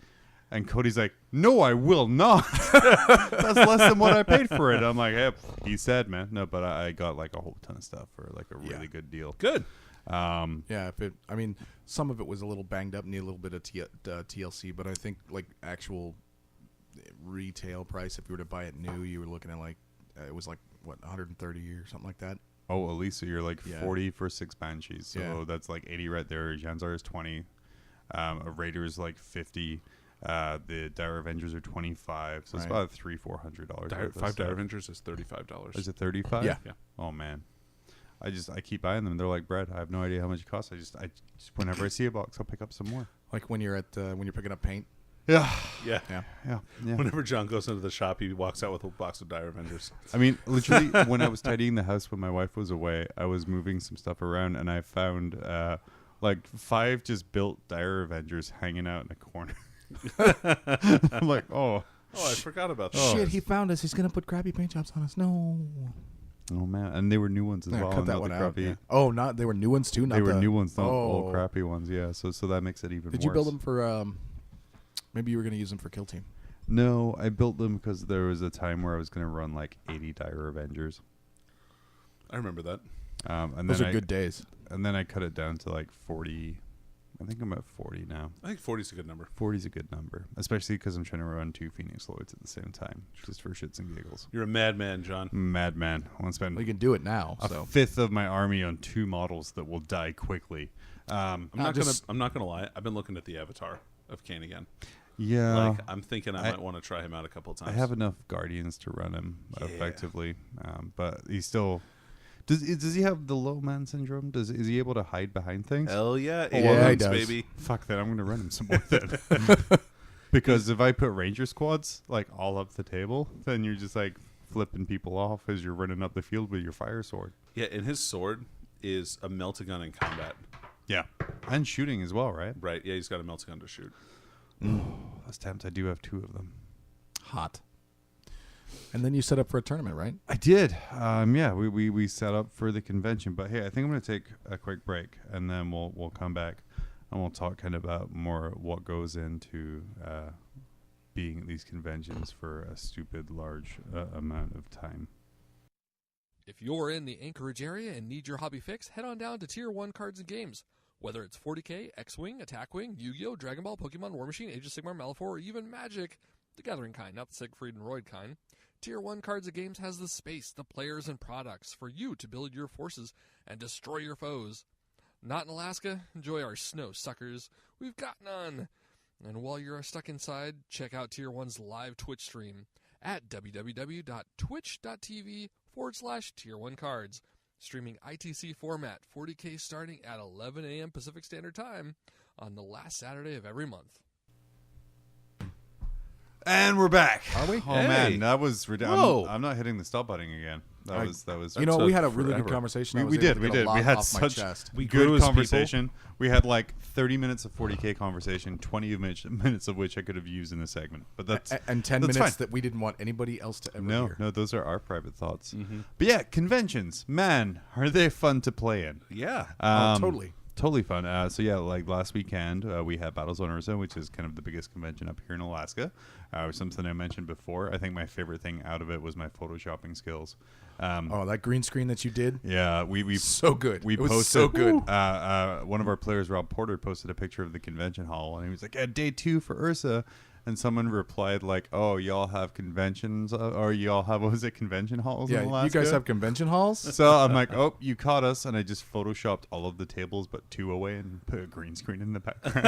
And Cody's like, no, I will not. That's less than what I paid for it. I'm like, hey, he said, man. No, but I got like a whole ton of stuff for like a really good deal. Good. Yeah, I mean, some of it was a little banged up, need a little bit of TLC, but I think like actual retail price, if you were to buy it new, you were looking at like it was like what 130 or something like that. Oh, Elisa, you're like Yeah. 40 for 6 Banshees. So Yeah. that's like 80 right there. Janzar is 20. A Raider is like 50. The Dire Avengers are 25. So it's Right. about $300-400. worth of 5 Dire stuff. Avengers is $35. Is it 35? Yeah. Yeah. Oh man. I keep buying them. They're like bread. I have no idea how much it costs. I just whenever I see a box, I'll pick up some more. Like when you're picking up paint. Yeah. Yeah. Yeah. Yeah. Whenever John goes into the shop, he walks out with a box of Dire Avengers. I mean, literally, when I was tidying the house when my wife was away, I was moving some stuff around, and I found like 5 just built Dire Avengers hanging out in a corner. I'm like, oh Oh, I forgot about that. Shit, he found us. He's gonna put crappy paint jobs on us. No. man, and they were new ones as Yeah, well. cut that not one the out. crappy. Yeah. Oh, not they were new ones too. Not They were the- new ones, not Oh. old crappy ones. Yeah, so that makes it even. Did worse. you build them for? Maybe you were gonna use them for Kill Team. No, I built them because there was a time where I was going to run like 80 Dire Avengers. I remember that. And Those then are good days. And then I cut it down to like 40. I think I'm at 40 now. I think 40 is a good number. 40 is a good number, especially because I'm trying to run 2 Phoenix Lords at the same time, just for shits and giggles. You're a madman, John. Madman. I want to spend Well, you can do it now. a So fifth of my army on 2 models that will die quickly. I'm not gonna lie. I've been looking at the avatar of Kane again. Yeah. Like I'm thinking I might want to try him out a couple of times. I have enough Guardians to run him Yeah. effectively, but he's still. Does he have the low man syndrome? Is he able to hide behind things? Hell yeah, Oh, yeah, he aliens, does. baby. Fuck that! I'm going to run him some more then. Because if I put Ranger squads like all up the table, then you're just like flipping people off as you're running up the field with your fire sword. Yeah, and his sword is a melt-a-gun in combat. Yeah, and shooting as well, right? Right? Yeah, he's got a melt-a-gun to shoot. Those times I do have 2 of them. hot. And then you set up for a tournament, right? I did. Yeah, we set up for the convention, but hey, I think I'm going to take a quick break, and then we'll come back and we'll talk kind of about more what goes into being at these conventions for a stupid large amount of time. If you're in the Anchorage area and need your hobby fix, head on down to Tier 1 Cards and Games. Whether it's 40K, X-Wing, Attack Wing, Yu-Gi-Oh!, Dragon Ball, Pokemon, War Machine, Age of Sigmar, Malifaux, or even Magic, the Gathering kind, not the Siegfried and Roy kind, Tier 1 Cards and Games has the space, the players, and products for you to build your forces and destroy your foes. Not in Alaska? Enjoy our snow suckers. We've got none. And while you're stuck inside, check out Tier 1's live Twitch stream at www.twitch.tv/Tier1Cards. Streaming ITC format, 40K starting at 11 a.m. Pacific Standard Time on the last Saturday of every month. And we're back. Are we? Oh Hey. man, that was ridiculous. Whoa. I'm not hitting the stop button again. That was. You know, we had a took really good forever. conversation. I was We able did. to We get a did. lot We had off my such chest. We grew good as conversation. We had like 30 minutes of 40K conversation, 20 minutes of which I could have used in a segment. But that's And 10 that's minutes fine. that we didn't want anybody else to ever No, hear. no, those are our private thoughts. Mm-hmm. But yeah, conventions, man, are they fun to play in? Yeah. Totally. Totally fun. So yeah, like last weekend, we had Battles on Ursa, which is kind of the biggest convention up here in Alaska. Something I mentioned before. I think my favorite thing out of it was my photoshopping skills. That green screen that you did, Yeah, we so good. we it was posted so good. one of our players, Rob Porter, posted a picture of the convention hall, and he was like, "Day 2 for Ursa." And someone replied like, "Oh, y'all have conventions, or y'all have what was it, convention halls Yeah, in you Alaska?" guys have convention halls. So I'm like, "Oh, you caught us!" And I just photoshopped all of the tables but 2 away and put a green screen in the background.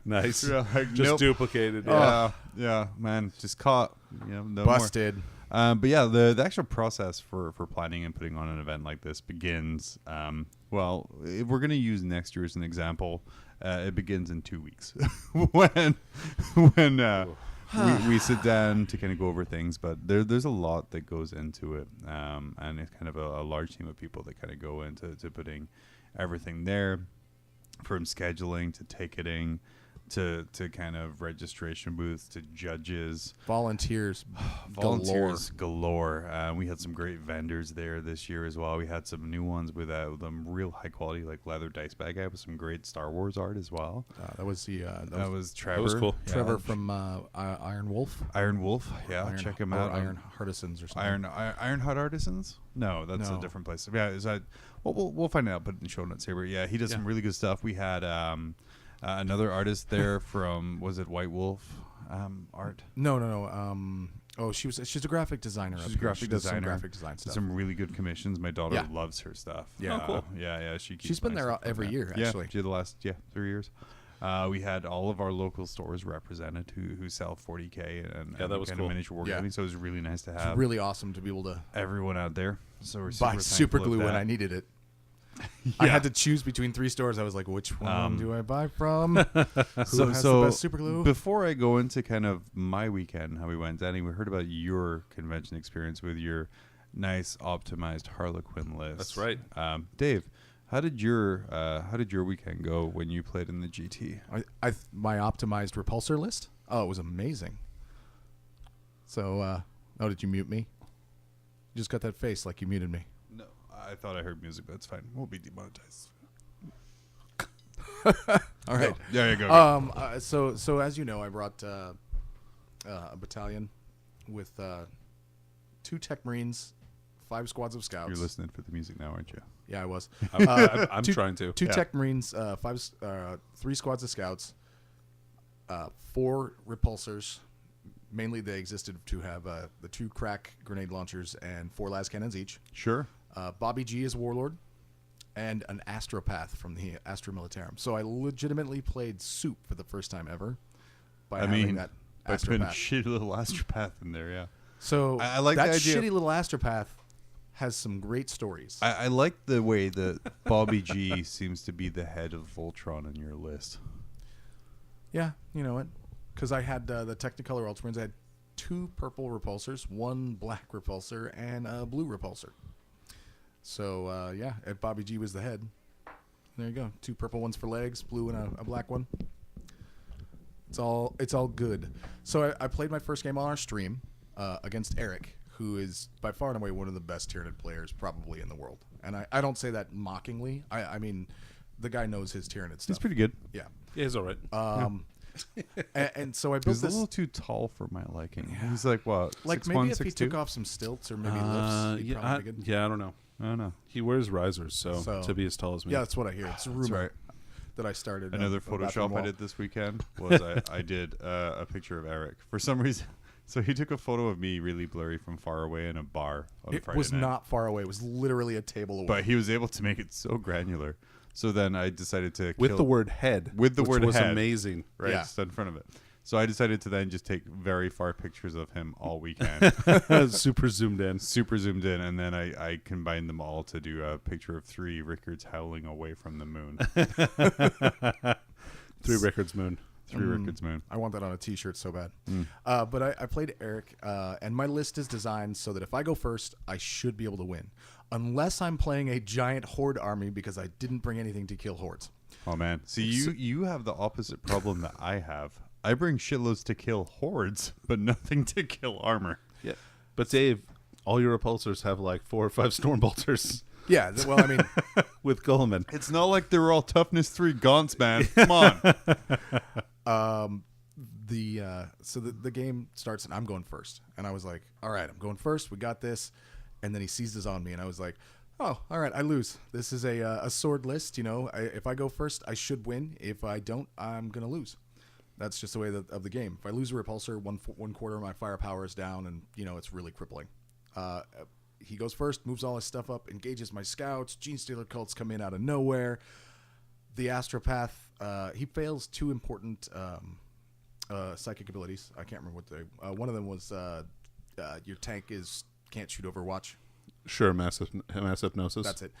Nice. Yeah, like, Just nope. duplicated. Yeah, man, just caught. You know, no Busted. But yeah, the actual process for planning and putting on an event like this begins. Well, if we're going to use next year as an example, it begins in 2 weeks when we sit down to kind of go over things. But there's a lot that goes into it, and it's kind of a large team of people that kind of go into putting everything there, from scheduling to ticketing. To kind of registration booths to judges, Volunteers galore. We had some great vendors there this year as well. We had some new ones with them real high quality, like leather dice bag guy with some great Star Wars art as well. That was Trevor. That was cool. Yeah. Trevor from Iron Wolf. Iron Wolf. Yeah, check him out. Iron Artisans or something. Iron Hut Artisans? No, that's a different place. Yeah, is that? Well, we'll find out. Put it in the show notes here. But yeah, he does some really good stuff. We had another artist there from, was it White Wolf art? No. She's a graphic designer. She's up a here. graphic She does designer. some graphic design stuff. Some really good commissions. My daughter Yeah. loves her stuff. Yeah. Oh, cool. Yeah. She's She's been there every year, actually. Yeah, she did the last 3 years. We had all of our local stores represented who sell 40K and that was kind cool. of miniature wargaming. So it was really nice to It's have really awesome to be able to everyone out there. So we're buy super thankful of glue when that. I needed it. I had to choose between 3 stores. I was like, which one do I buy from? Who has the best super glue? Before I go into kind of my weekend, how we went, Danny, we heard about your convention experience with your nice optimized Harlequin list. That's right. Dave, how did your weekend go when you played in the GT? My optimized repulsor list. Oh, it was amazing. So, did you mute me? You just got that face like you muted me. No, I thought I heard music, but it's fine. We'll be demonetized. All right. Yeah, go. So as you know, I brought a battalion with 2 Tech Marines, 5 squads of scouts. You're listening for the music now, aren't you? Yeah, I was. I'm two, trying to. 2 Yeah. Tech Marines, 3 squads of scouts, 4 repulsors. Mainly, they existed to have the 2 crack grenade launchers and 4 las cannons each. Sure. Bobby G is warlord, and an astropath from the Astra Militarum. So I legitimately played soup for the first time ever by having that by putting astropath. shitty little astropath in there, yeah. So I like that the idea. shitty little astropath has some great stories. I like the way that Bobby G seems to be the head of Voltron in your list. Yeah, you know what? Because I had the Technicolor Ultramarines. I had 2 purple repulsors, 1 black repulsor, and a blue repulsor. So, and Bobby G was the head. There you go. 2 purple ones for legs, blue and a black one. It's all good. So I played my first game on our stream against Eric, who is by far and away one of the best Tyranid players probably in the world. And I don't say that mockingly. I mean, the guy knows his Tyranid stuff. He's pretty good. Yeah. Yeah, he's all right. And so I built He's a this. little too tall for my liking. He's like, what, Like 6'1", maybe if he 6'2"? took off some stilts or maybe lifts, he'd probably be good. Yeah, I don't know. I don't know. He wears risers, so to be as tall as me. Yeah, that's what I hear. It's a rumor right. that I started. Another a bathroom Photoshop I wall. did this weekend was I did a picture of Eric. For some reason, so he took a photo of me really blurry from far away in a bar on It Friday was night. not far away. It was literally a table away. But he was able to make it so granular. So then I decided to with kill, the word head. with the which word was head, amazing. right, Yeah. just in front of it. So I decided to then just take very far pictures of him all weekend, Super zoomed in. super zoomed in, and then I combined them all to do a picture of 3 Rickards howling away from the moon. 3 Rickards Moon. 3 Rickard's Moon. I want that on a T-shirt so bad. But I played Eric, and my list is designed so that if I go first, I should be able to win, unless I'm playing a giant horde army because I didn't bring anything to kill hordes. Oh man, see you have the opposite problem that I have. I bring shitloads to kill hordes, but nothing to kill armor. Yeah, but Dave, all your repulsors have like 4 or 5 storm bolters. Yeah, well, I mean, with Guilliman. It's not like they're all toughness 3 gaunts, man. Come on. So the game starts and I'm going first, and I was like, all right, I'm going first. We got this. And then he seizes on me, and I was like, oh, all right, I lose. This is a sword list. You know, if I go first, I should win. If I don't, I'm gonna lose. That's just the way of the game. If I lose a repulsor, one quarter of my firepower is down, and you know it's really crippling. He goes first, moves all his stuff up, engages my scouts. Gene Stealer cults come in out of nowhere. The Astropath, he fails 2 important psychic abilities. I can't remember what they. One of them was your tank can't shoot Overwatch. Sure, mass hypnosis. That's it.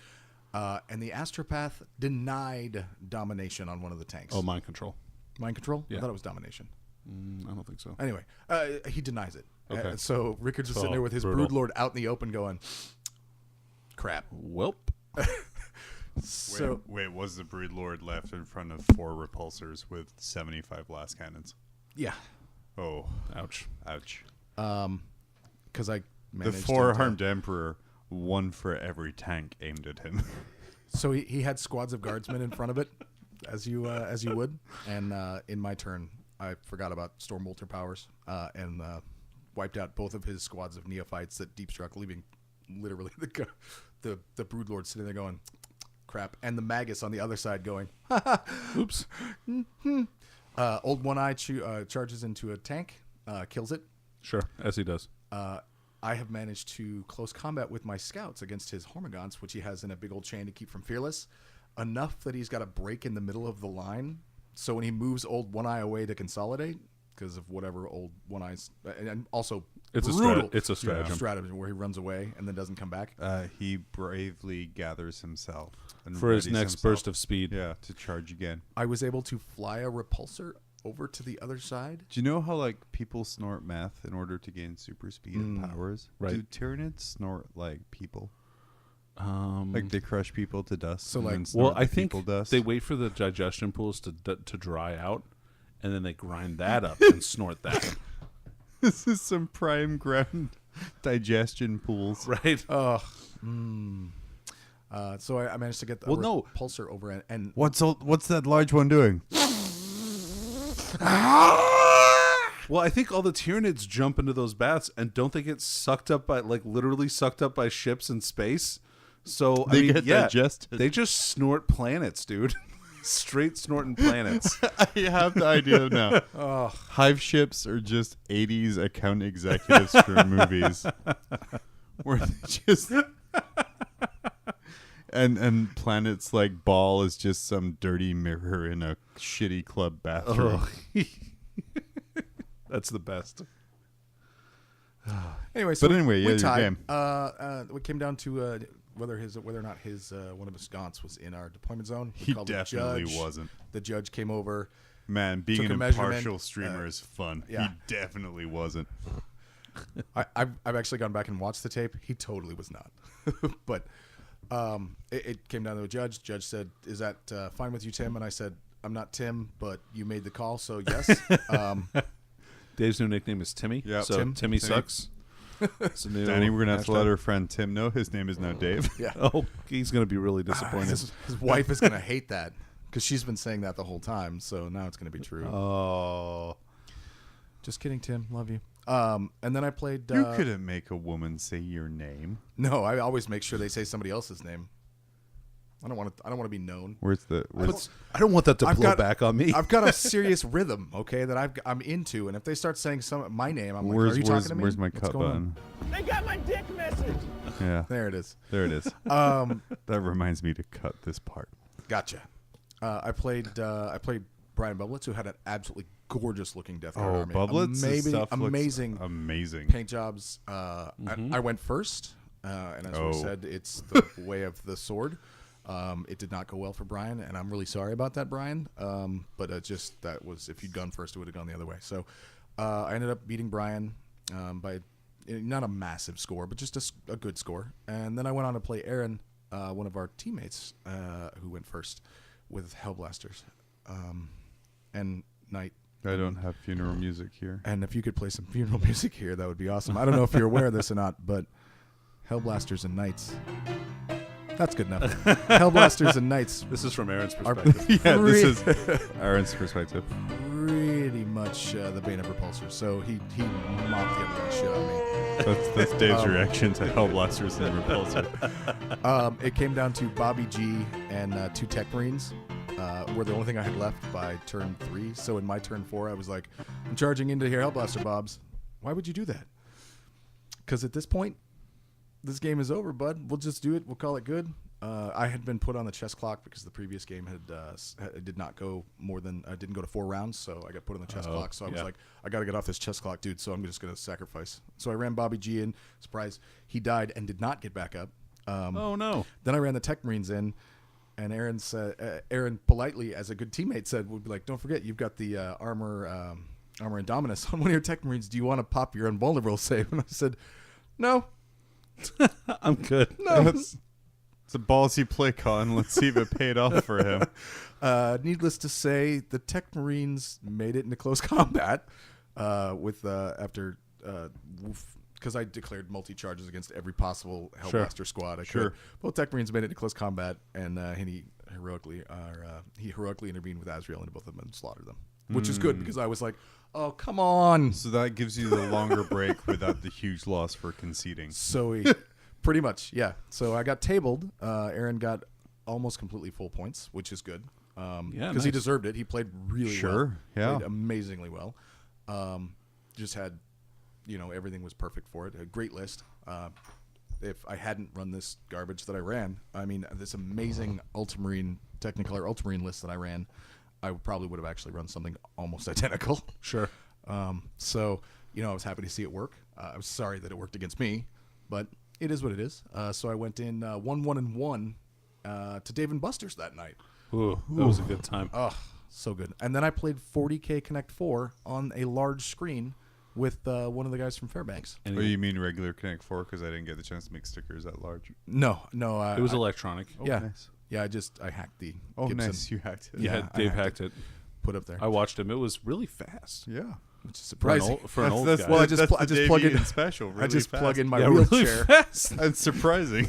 And the Astropath denied domination on one of the tanks. Oh, mind control. Mind control? Yeah. I thought it was domination. I don't think so. Anyway, he denies it. Okay. So Rickard's just sitting there with his brutal. Broodlord out in the open going, crap. Welp. So wait, was the Broodlord left in front of 4 repulsors with 75 blast cannons? yeah, Oh, Ouch. ouch. because I The managed 4-armed Emperor, 1 for every tank aimed at him. So he had squads of guardsmen in front of it, as you would. And in my turn, I forgot about Stormbolter powers and wiped out both of his squads of neophytes that deep struck, leaving literally the Broodlord sitting there going, crap, and the Magus on the other side going, Oops. Old One Eye charges into a tank, kills it. Sure, as he does. I have managed to close combat with my scouts against his Hormagaunts, which he has in a big old chain to keep from Fearless, enough that he's got a break in the middle of the line. So when he moves Old One Eye away to consolidate, because of whatever Old One Eye's, and also It's brutal, a stratagem. stratagem where he runs away and then doesn't come back. He bravely gathers himself and For his readies next himself, burst of speed. yeah, to charge again. I was able to fly a repulsor over to the other side. Do you know how like people snort meth in order to gain super speed and powers? right. Do Tyranids snort like people? Um, Like they crush people to dust. So, and like- then snort well, I the think people dust? they wait for the digestion pools to dry out, and then they grind that up and snort that. This is some prime ground digestion pools. Right? So I managed to get the Well, no. repulsor over and What's that large one doing? Well, I think all the Tyranids jump into those baths, and don't they get sucked up by, like, literally sucked up by ships in space? So They I mean, get yeah, digested. they just snort planets, dude. Straight snorting planets. I have the idea now. Hive ships are just 80s account executives for movies. Where they just... And planets like Ball is just some dirty mirror in a shitty club bathroom. Oh. That's the best. anyway. So But anyway, yeah, we your tied. game. We came down to whether or not his one of his gaunts was in our deployment zone. We He called the definitely judge. wasn't. The judge came over. Man, being Took an a measurement, impartial streamer is fun. yeah. He definitely wasn't. I've actually gone back and watched the tape. He totally was not. But it came down to a judge. Judge said, "Is that fine with you, Tim?" And I said, "I'm not Tim, but you made the call, so yes." Dave's new nickname is Timmy. Yep. So Tim. Timmy sucks. It's a new Danny, we're gonna have to hashtag. let our friend Tim know. His name is now Dave. Yeah. Oh, he's gonna be really disappointed. His wife is gonna hate that because she's been saying that the whole time. So now it's gonna be true. Oh, Just kidding, Tim. Love you. And then I played. you couldn't make a woman say your name. No, I always make sure they say somebody else's name. I don't want to be known. Where's the? I don't want that to I've blow got- back on me. I've got a serious rhythm, okay, that I'm into, and if they start saying my name, I'm like, Where's are you talking to me? where's my What's cut going on? button? They got my dick message. Yeah, There it is. there it is. Um, That reminds me to cut this part. gotcha. I played Brian Bublitz, who had an absolutely gorgeous looking Death Guard army. Bublitz, his stuff looks amazing amazing. paint jobs. I went first, and as we said, it's the way of the sword. It did not go well for Brian, and I'm really sorry about that, Brian. But that was, if you'd gone first, it would have gone the other way. So I ended up beating Brian by not a massive score, but just a good score. And then I went on to play Aaron, one of our teammates, who went first with Hellblasters. And Knight. I don't have funeral music here. And if you could play some funeral music here, that would be awesome. I don't know if you're aware of this or not, but Hellblasters and Knights. That's good enough. Hellblasters and Knights. This is from Aaron's Are perspective. Yeah, this is Aaron's perspective. pretty much the bane of Repulsor. So he mopped the other shit out of me. That's Dave's reaction to Hellblasters and Repulsor. It came down to Bobby G and 2 Tech Marines. Were the only thing I had left by turn 3. So in my turn 4, I was like, I'm charging into here, Hellblaster Bobs. Why would you do that? Because at this point, this game is over, bud. We'll just do it. We'll call it good. I had been put on the chess clock because the previous game did not go didn't go to 4 rounds, so I got put on the chess clock. So I was like, I got to get off this chess clock, dude. So I'm just going to sacrifice. So I ran Bobby G in. Surprise, he died and did not get back up. Oh no! Then I ran the Tech Marines in. And Aaron politely, as a good teammate, would be like, don't forget, you've got the armor Indominus on one of your Tech Marines. Do you want to pop your invulnerable save? And I said, no. I'm good. No. It's a ballsy play, Con. Let's see if it paid off for him. Needless to say, the Tech Marines made it into close combat because I declared multi-charges against every possible Hellblaster squad I could. Both Tech Marines made it into close combat, and he heroically intervened with Azrael into both of them and slaughtered them, which is good because I was like, oh, come on. So that gives you the longer break without the huge loss for conceding. So pretty much, yeah. So I got tabled. Aaron got almost completely full points, which is good because he deserved it. He played really well. Played amazingly well. Just had... everything was perfect for it. A great list. If I hadn't run this garbage that I ran, this amazing Technicolor Ultramarine list that I ran, I probably would have actually run something almost identical. Sure. So, I was happy to see it work. I was sorry that it worked against me, but it is what it is. So I went in 1-1-1 to Dave and Buster's that night. Ooh, that was a good time. Oh, so good. And then I played 40K Connect 4 on a large screen with one of the guys from Fairbanks. Oh, you mean regular Connect 4? Because I didn't get the chance to make stickers that large. No. It was electronic. Nice. Yeah, I hacked the Gibson. Nice. You hacked it. Yeah, Dave hacked it. Put up there. I watched him. It was really fast. Yeah. Which is surprising. For an old That's guy. Well, I that's just plug in special. Really I just fast. plug in my really wheelchair. fast. That's surprising.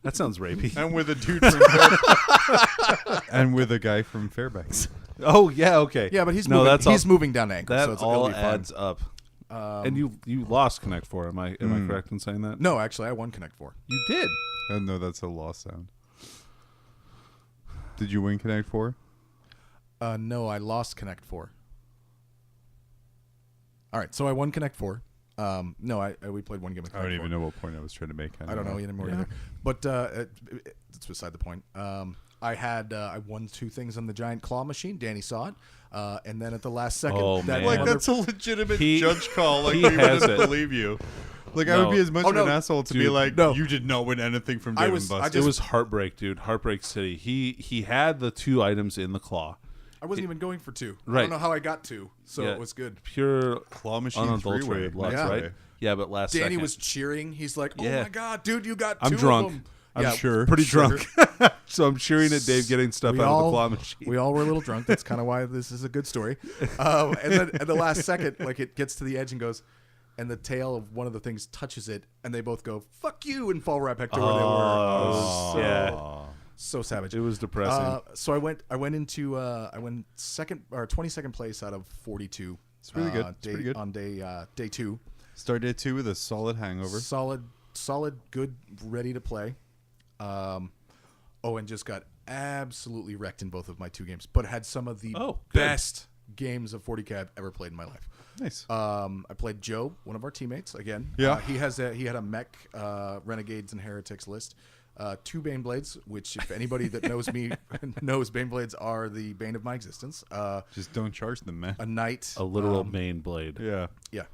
That sounds rapey. And with a dude from Fairbanks. And with a guy from Fairbanks. Oh, yeah, okay. Yeah, but he's that's moving down Anchor. That so it's all it'll be fun. adds up. And you lost Connect 4. Am I correct in saying that? No, actually, I won Connect 4. You did. No, that's a loss sound. Did you win Connect 4? No, I lost Connect 4. All right, so I won Connect 4. No, we played one game of Connect 4. I don't even know what point I was trying to make. I don't know anymore either. But it's beside the point. I won 2 things on the giant claw machine. Danny saw it. And then at the last second, that's a legitimate judge call. Like, he we has wouldn't it. believe you. Like, I would be as much of an asshole to be like, no. you did not win anything from Dave and Buster. It was Heartbreak, dude. Heartbreak City. He had the 2 items in the claw. I wasn't even going for 2. Right. I don't know how I got 2, so it was good. Pure claw machine unadulterated three-way. luck, right? Yeah, but last Danny second. was cheering. He's like, "Oh my god, dude, you got 2 I'm of drunk. them." I'm sure. Pretty drunk. So I'm cheering at Dave getting stuff out of the claw machine. We all were a little drunk. That's kind of why this is a good story. And then at the last second, like, it gets to the edge and goes, and the tail of one of the things touches it, and they both go, "Fuck you," and fall right back to where they were. So savage. It was depressing. So I went 22nd place out of 42. It's really good. It's pretty good. On day 2. Start day 2 with a solid hangover. Solid, good, ready to play. And just got absolutely wrecked in both of my 2 games, but had some of the best games of 40K I've ever played in my life. Nice. I played Joe, one of our teammates, again. Yeah. He had a mech Renegades and Heretics list. 2 Baneblades, which if anybody that knows me knows, Baneblades are the bane of my existence. Just don't charge them, man. A knight. A literal Bane blade. Yeah. Yeah.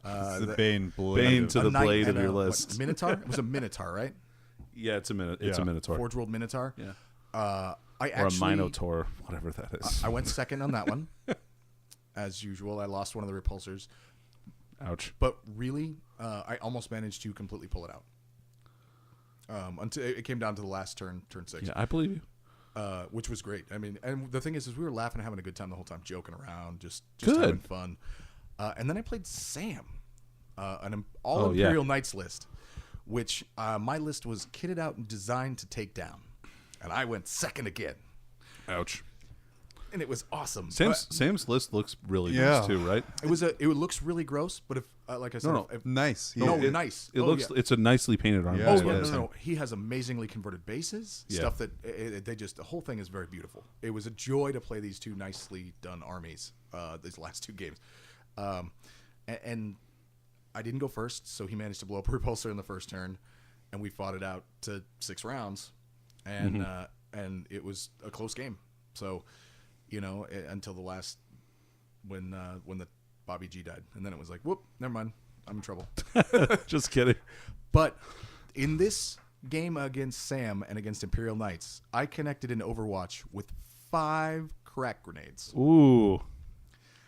It's the Bane blade. Bane to the blade of your what, list. Minotaur? It was a Minotaur, right? Yeah, it's a Minotaur. Forge World Minotaur. Yeah. I Or actually, a Minotaur, whatever that is. I went second on that one. As usual, I lost one of the repulsors. Ouch. But really, I almost managed to completely pull it out. Until it came down to the last turn 6. Yeah, I believe you. Which was great. I mean, and the thing is we were laughing and having a good time the whole time, joking around, just Good. having fun. And then I played Sam, an all Imperial Knights list, which my list was kitted out and designed to take down. And I went second again. Ouch. And it was awesome. Sam's list looks really nice too, right? It looks really gross, but if like I said, Nice. nice. It looks. It's a nicely painted army. Yeah, Oh it yeah, is. no. He has amazingly converted bases. Yeah. Stuff that the whole thing is very beautiful. It was a joy to play these two nicely done armies. These last two games, and I didn't go first, so he managed to blow up a repulsor in the first turn, and we fought it out to 6 rounds, and it was a close game. So, until the last when the Bobby G died, and then it was like, whoop, never mind, I'm in trouble. Just kidding. But in this game against Sam and against Imperial Knights, I connected in Overwatch with 5 crack grenades. Ooh.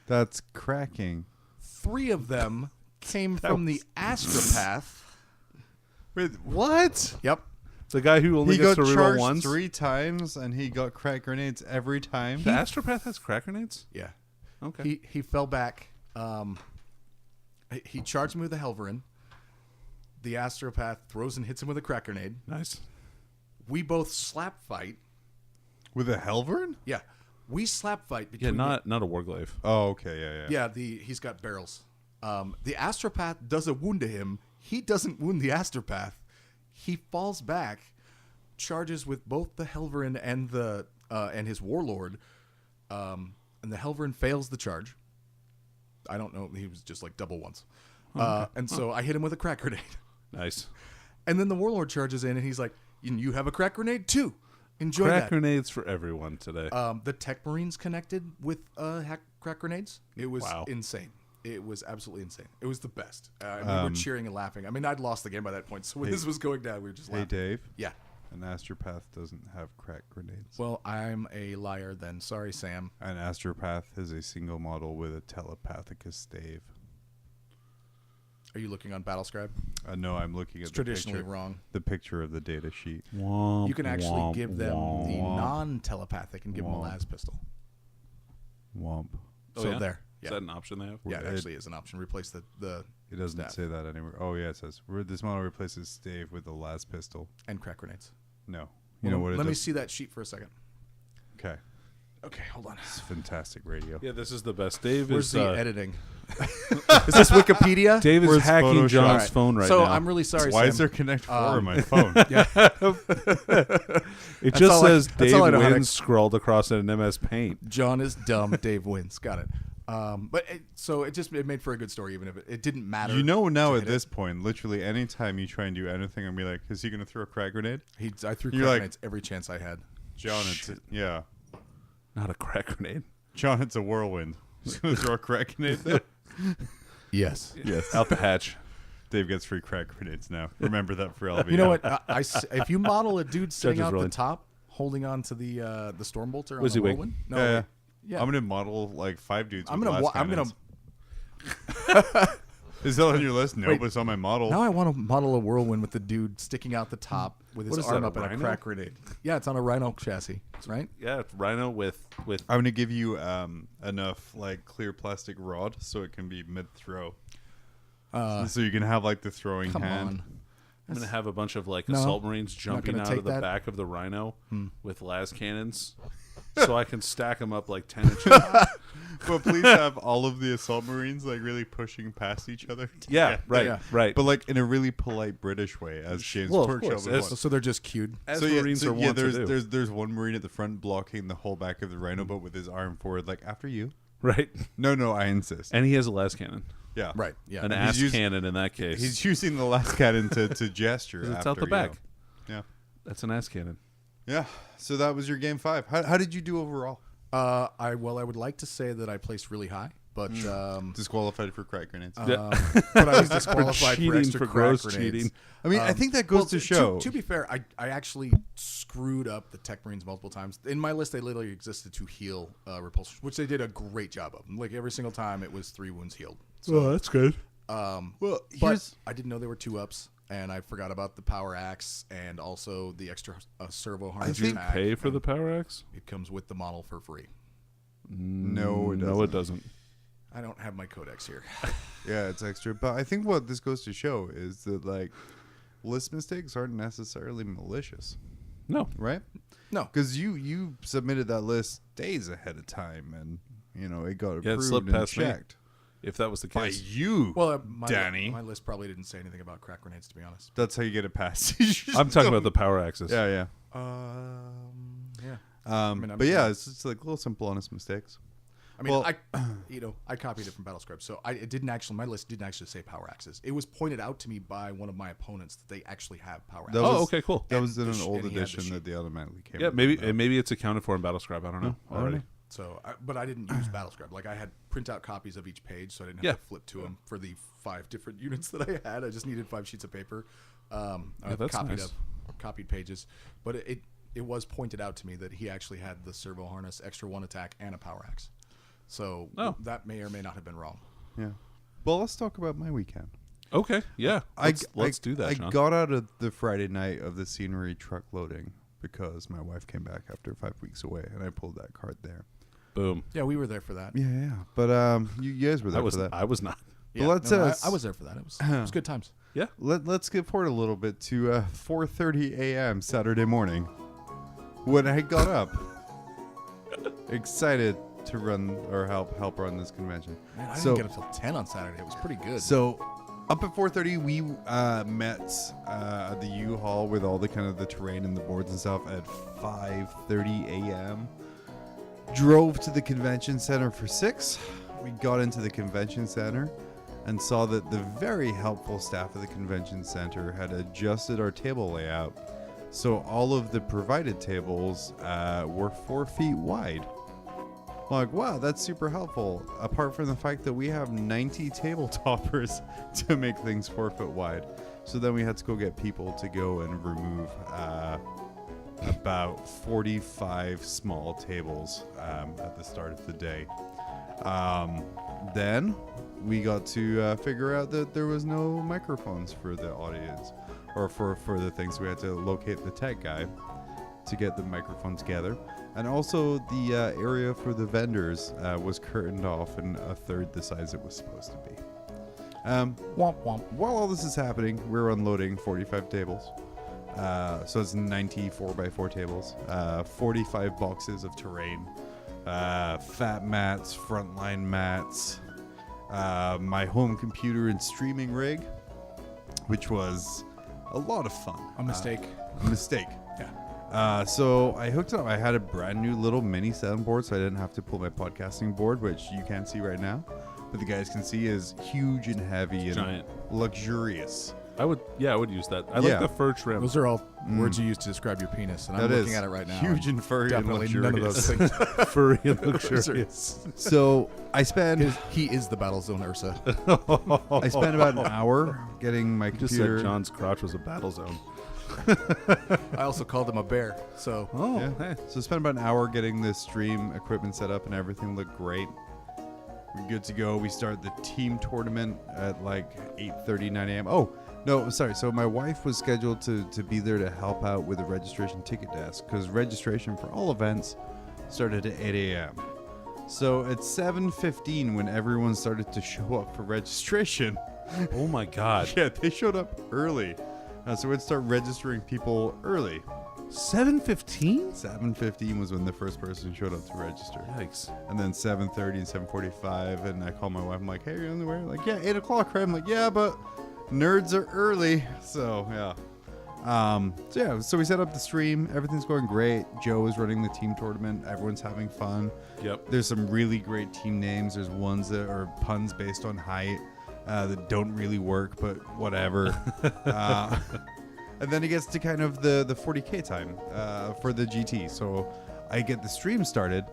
That's cracking. 3 of them came from the Astropath. Wait, what? Yep. The guy who only He gets got to reroll charged once. 3 times, and he got crack grenades every time. The Astropath has crack grenades? Yeah. Okay. He fell back. He charged me with a Helverin. The Astropath throws and hits him with a crack grenade. Nice. We both slap fight. With a Helverin? Yeah. We slap fight Yeah, between not a Warglaive. Oh, okay, yeah. Yeah, he's got barrels. The Astropath does a wound to him. He doesn't wound the Astropath. He falls back, charges with both the Helverin and and his Warlord, and the Helverin fails the charge. I don't know. He was just like double once. And so I hit him with a crack grenade. Nice. And then the Warlord charges in, and he's like, you have a crack grenade too. Enjoy Crack that. grenades for everyone today. The Tech Marines connected with crack grenades. It was Wow. insane. It was absolutely insane. It was the best. We were cheering and laughing. I mean, I'd lost the game by that point, so when this was going down, we were just Hey, laughing. Dave. Yeah. An Astropath doesn't have crack grenades. Well, I'm a liar then. Sorry, Sam. An Astropath is a single model with a telepathic stave. Are you looking on Battlescribe? No, I'm looking at It's traditionally the picture, wrong. the picture of the data sheet. You can actually give them the non-telepathic and give them a las pistol. Womp. Oh, So yeah? there. Is Yeah. that an option they have? Yeah, it actually is an option. Replace the It doesn't staff say that anywhere. Oh, yeah, it says this model replaces stave with the last pistol. and crack grenades. No. You know what it Let me does? see that sheet for a second. Okay. Okay, hold on. It's fantastic radio. Yeah, this is the best. Dave Where's is the editing? Is this Wikipedia? Dave is Where's hacking Photoshop? John's All right. phone right so now. I'm really sorry, Why Sam. is there Connect 4 on my phone? It That's just all I- says that's all I Dave know how to- wins scrawled across it in MS Paint. John is dumb. Dave wins. Got it. It made for a good story, even if it didn't matter. You know now to at hit this point, literally anytime you try and do anything and be like, is he going to throw a crack grenade? I threw You're crack like- grenades every chance I had. John, yeah. Not a crack grenade. John, it's a whirlwind. He's going to throw a crack grenade there. Yes. Yes. Out the hatch. Dave gets free crack grenades now. Remember that for LV. You know what? If you model a dude sitting Judge's out ruling. the top, holding on to the Stormbolter on Was the he weak? whirlwind, no, Yeah. yeah. I'm going to model like 5 dudes I'm with gonna. blast I'm gonna. cannons. Is that on your list? No, Wait. but it's on my model. Now I want to model a whirlwind with the dude sticking out the top with his What is arm that, a up in a rhino? crack grenade. Yeah, it's on a Rhino chassis, right? Yeah, Rhino with I'm going to give you enough like clear plastic rod so it can be mid-throw. So you can have like the throwing Come hand. on. I'm gonna have a bunch of like No, assault marines not jumping gonna out take of the that. back of the Rhino with las cannons, so I can stack them up like 10 inches. But please have all of the assault marines like really pushing past each other. Yeah, right, Yeah. right. But like in a really polite British way, as James Well, of Workshop course, would as- want. So they're just cued. as yeah, Marines are wont there's, to do. there's one marine at the front blocking the whole back of the Rhino, but with his arm forward, like after you. Right, No, I insist. and he has a las cannon, Yeah, Right. Yeah. an he's ass used- cannon in that case. He's using the last cannon to gesture. it's after, out the you back. know. Yeah, That's an ass cannon. yeah. So that was your game 5. How did you do overall? I would like to say that I placed really high, but Disqualified for crack grenades. but I was disqualified for cheating, extra for crack gross grenades. cheating. I mean, I think that goes to show. To be fair, I actually screwed up the Tech Marines multiple times. In my list, they literally existed to heal repulsors, which they did a great job of. Like every single time, it was 3 wounds healed. So, That's good. Well, but I didn't know there were 2-ups, and I forgot about the power axe and also the extra servo harness. Did you attack. pay for the power axe? It comes with the model for free. No, it doesn't. I don't have my codex here. Yeah, it's extra. But I think what this goes to show is that like list mistakes aren't necessarily malicious, No. right? No. Because you submitted that list days ahead of time, and it got Yeah, it approved slipped and past me. checked If that was the by case. you. Well, Danny. my list probably didn't say anything about crack grenades, to be honest. That's how you get it passed. I'm talking about the power axes. Yeah. Yeah. But yeah, it's just like little simple honest mistakes. I mean, Well- I copied it from Battlescript, so it didn't actually. My list didn't actually say power axes. It was pointed out to me by one of my opponents that they actually have power axes. That Oh, was- okay, cool. That And was in the an sh- old and he had the edition sheet. that they automatically came. Yeah, with maybe it. maybe it's accounted for in Battlescribe. I don't know already. So, but I didn't use Battlescript. Like I had printout copies of each page, so I didn't have Yeah. to flip to them for the 5 different units that I had. I just needed 5 sheets of paper. I that's nice. copied pages, but it was pointed out to me that he actually had the servo harness, extra 1 attack, and a power axe. So that may or may not have been wrong. Yeah. Well, let's talk about my weekend. Okay, yeah. Let's do that, I John. got out of the Friday night of the scenery truck loading because my wife came back after 5 weeks away, and I pulled that card there. Boom. Yeah, we were there for that. Yeah. But you guys were there for that. I was not. Yeah, let's, I was there for that. It was good times. Yeah. Let's skip forward a little bit to 4:30 a.m. Saturday morning when I got up, excited to run or help run this convention. Man, I So- didn't get up till 10 on Saturday. It was pretty good. So up at 4:30, we met at the U-Haul with all the kind of the terrain and the boards and stuff at 5:30 a.m. Drove to the convention center for 6. We got into the convention center and saw that the very helpful staff of the convention center had adjusted our table layout. So all of the provided tables were 4 feet wide. I'm like, wow, that's super helpful. Apart from the fact that we have 90 table toppers to make things 4 foot wide. So then we had to go get people to go and remove about 45 small tables at the start of the day. Then we got to figure out that there was no microphones for the audience or for the things. We had to locate the tech guy to get the microphone together. And also the area for the vendors was curtained off and a third the size it was supposed to be. Womp womp. While all this is happening, we're unloading 45 tables. So it's 94 by 4 tables, 45 boxes of terrain, fat mats, frontline mats, my home computer and streaming rig, which was a lot of fun. A mistake. A mistake. Yeah. So I hooked it up. I had a brand new little mini soundboard, so I didn't have to pull my podcasting board, which you can't see right now, but the guys can see is huge and heavy and Giant. luxurious. I would use that. I Yeah. like the fur trim. Those are all words you use to describe your penis, and I'm That looking is at it right now. huge and furry and Definitely none of those luxurious. things. furry and luxurious. So I spent He is the Battlezone Ursa. I spent about an hour getting my Just computer. said John's crotch was a battle zone. I also called him a bear. So Oh, Yeah. hey. So I spent about an hour getting the stream equipment set up and everything looked great. We're good to go. We start the team tournament at like 8:30, 9 a.m. Oh, no, sorry. So my wife was scheduled to be there to help out with the registration ticket desk because registration for all events started at 8 a.m. So at 7:15 when everyone started to show up for registration, Oh my God. yeah, they showed up early. So we'd start registering people early. 7:15. 7:15 was when the first person showed up to register. Yikes. And then 7:30 and 7:45, and I call my wife. I'm like, "Hey, you're on the way?" Like, "Yeah, 8 o'clock." Right? I'm like, "Yeah, but nerds are early." So yeah. So we set up the stream. Everything's going great. Joe is running the team tournament. Everyone's having fun. Yep. There's some really great team names. There's ones that are puns based on height that don't really work, but whatever. And then it gets to kind of the 40K time for the GT. So I get the stream started,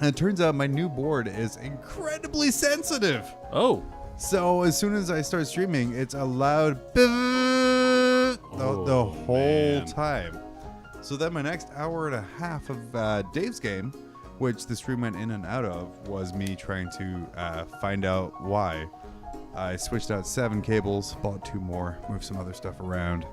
And it turns out my new board is incredibly sensitive. Oh. So as soon as I start streaming, it's a loud the whole time. So then my next hour and a half of Dave's game, which the stream went in and out of, was me trying to find out why. I switched out 7 cables, bought 2 more, moved some other stuff around.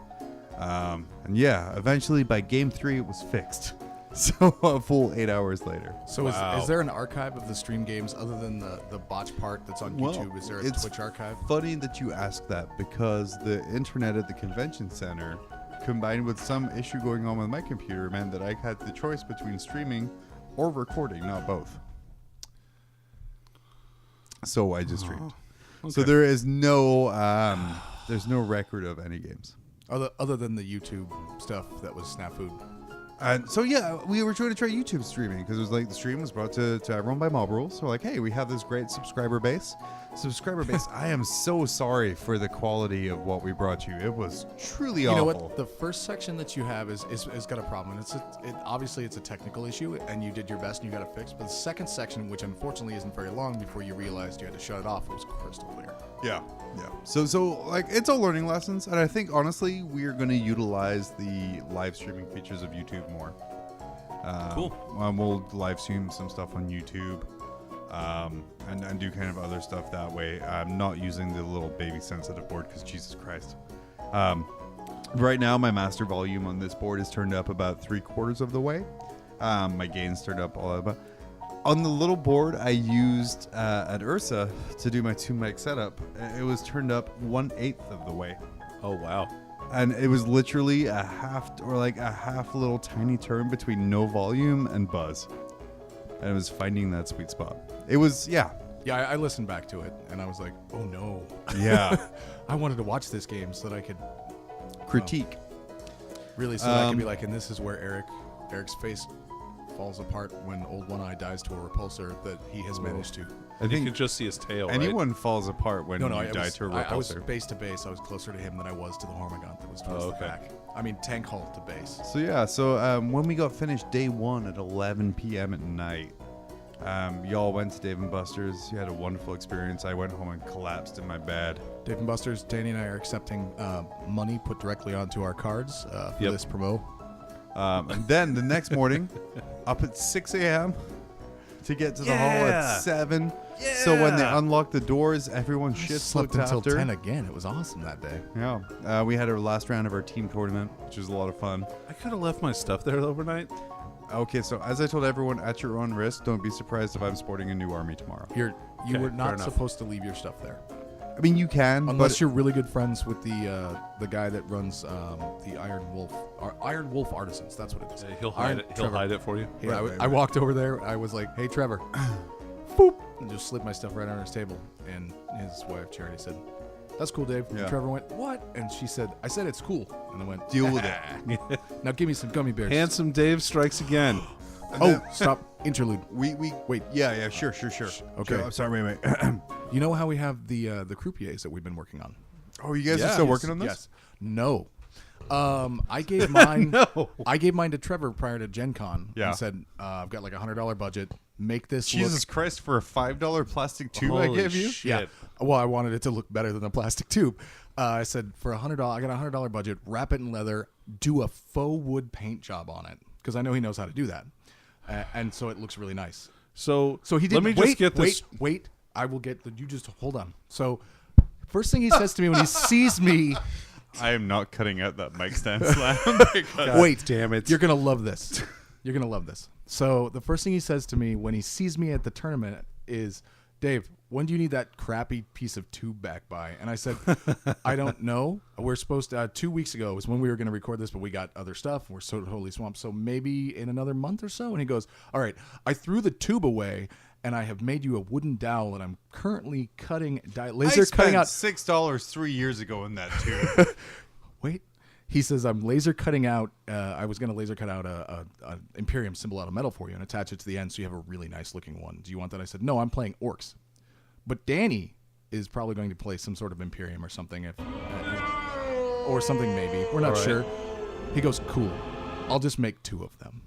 And yeah, eventually by game 3 it was fixed. So a full 8 hours later. So is there an archive of the stream games other than the botch part that's on YouTube? Is there a Twitch archive? Funny that you ask that, because the internet at the convention center, combined with some issue going on with my computer, meant that I had the choice between streaming or recording, not both. So I just streamed. Okay. So there is no there's no record of any games. Other than the YouTube stuff that was snafu. And so yeah, we were trying to try YouTube streaming because it was like the stream was brought to everyone by Mob Rules. So like, hey, we have this great subscriber base. I am so sorry for the quality of what we brought you. It was truly awful. You know what? The first section that you have is got a problem. And obviously it's a technical issue, and you did your best and you got it fixed. But the second section, which unfortunately isn't very long before you realized you had to shut it off, it was crystal clear. Yeah. So like, it's all learning lessons, and I think honestly we're going to utilize the live streaming features of YouTube more. Cool. We'll live stream some stuff on YouTube, and do kind of other stuff that way. I'm not using the little baby sensitive board because Jesus Christ. Right now my master volume on this board is turned up about 3/4 of the way. My gain's turned up all about. On the little board I used at Ursa to do my 2-mic setup, it was turned up 1/8 of the way. Oh, wow. And it was literally a half little tiny turn between no volume and buzz. And it was finding that sweet spot. It was, yeah. Yeah, I listened back to it, and I was like, oh no. Yeah. I wanted to watch this game so that I could Critique. really, so that I could be like, and this is where Eric's face falls apart when old One Eye dies to a repulsor that he has managed to. I You think could just see his tail, anyone falls apart when you I die was, to a I was repulsor. base to base. I was closer to him than I was to the Hormigaunt that was towards the back. I mean, tank hull to base. So yeah, when we got finished day 1 at 11 p.m. at night, y'all went to Dave & Buster's. You had a wonderful experience. I went home and collapsed in my bed. Dave & Buster's, Danny and I are accepting money put directly onto our cards for this promo. And then the next morning, up at 6 a.m. to get to the hall at 7. Yeah. So when they unlocked the doors, everyone Slept looked until after. 10 again. It was awesome that day. Yeah. We had our last round of our team tournament, which was a lot of fun. I could have left my stuff there overnight. Okay, so as I told everyone, at your own risk, don't be surprised if I'm sporting a new army tomorrow. You were fair not enough. supposed to leave your stuff there. I mean, you can, Unless but you're really good friends with the guy that runs the Iron Wolf Artisans. That's what it is. He'll hide it. He'll hide it for you. Yeah, Right, I walked over there. I was like, "Hey, Trevor," boop, and just slid my stuff right on his table. And his wife Charity said, "That's cool, Dave." Yeah. And Trevor went, "What?" And she said, "I said it's cool." And I went, deal with it. "Now give me some gummy bears." Handsome Dave strikes again. Oh, stop! Interlude. We Wait. Yeah, sure. Okay. Sure, I'm sorry, wait. You know how we have the croupiers that we've been working on? Oh, you guys are still working on this? Yes. No. I gave mine. No. I gave mine to Trevor prior to Gen Con. Yeah. And said, I've got like $100 budget. Make this Jesus look. Christ, for a $5 plastic tube I Holy gave you? shit. Yeah. Well, I wanted it to look better than a plastic tube. I said, for $100, I got a $100 budget. Wrap it in leather. Do a faux wood paint job on it because I know he knows how to do that, and so it looks really nice. So he did. Let me just get this. Wait. I will get the. You just hold on. So, first thing he says to me when he sees me. I am not cutting out that mic stand slam. Wait, damn it. You're going to love this. You're going to love this. So the first thing he says to me when he sees me at the tournament is, Dave, when do you need that crappy piece of tube back by? And I said, I don't know. We're supposed to, 2 weeks ago was when we were going to record this, but we got other stuff. We're so totally swamped. So maybe in another month or so. And he goes, all right, I threw the tube away and I have made you a wooden dowel and I'm currently cutting, laser cutting out. $6 3 years ago in that tube. Wait. He says, I'm laser cutting out, I was going to laser cut out a Imperium symbol out of metal for you and attach it to the end so you have a really nice looking one. Do you want that? I said, no, I'm playing orcs. But Danny is probably going to play some sort of Imperium or something. Or something maybe. We're not sure. He goes, cool. I'll just make 2 of them.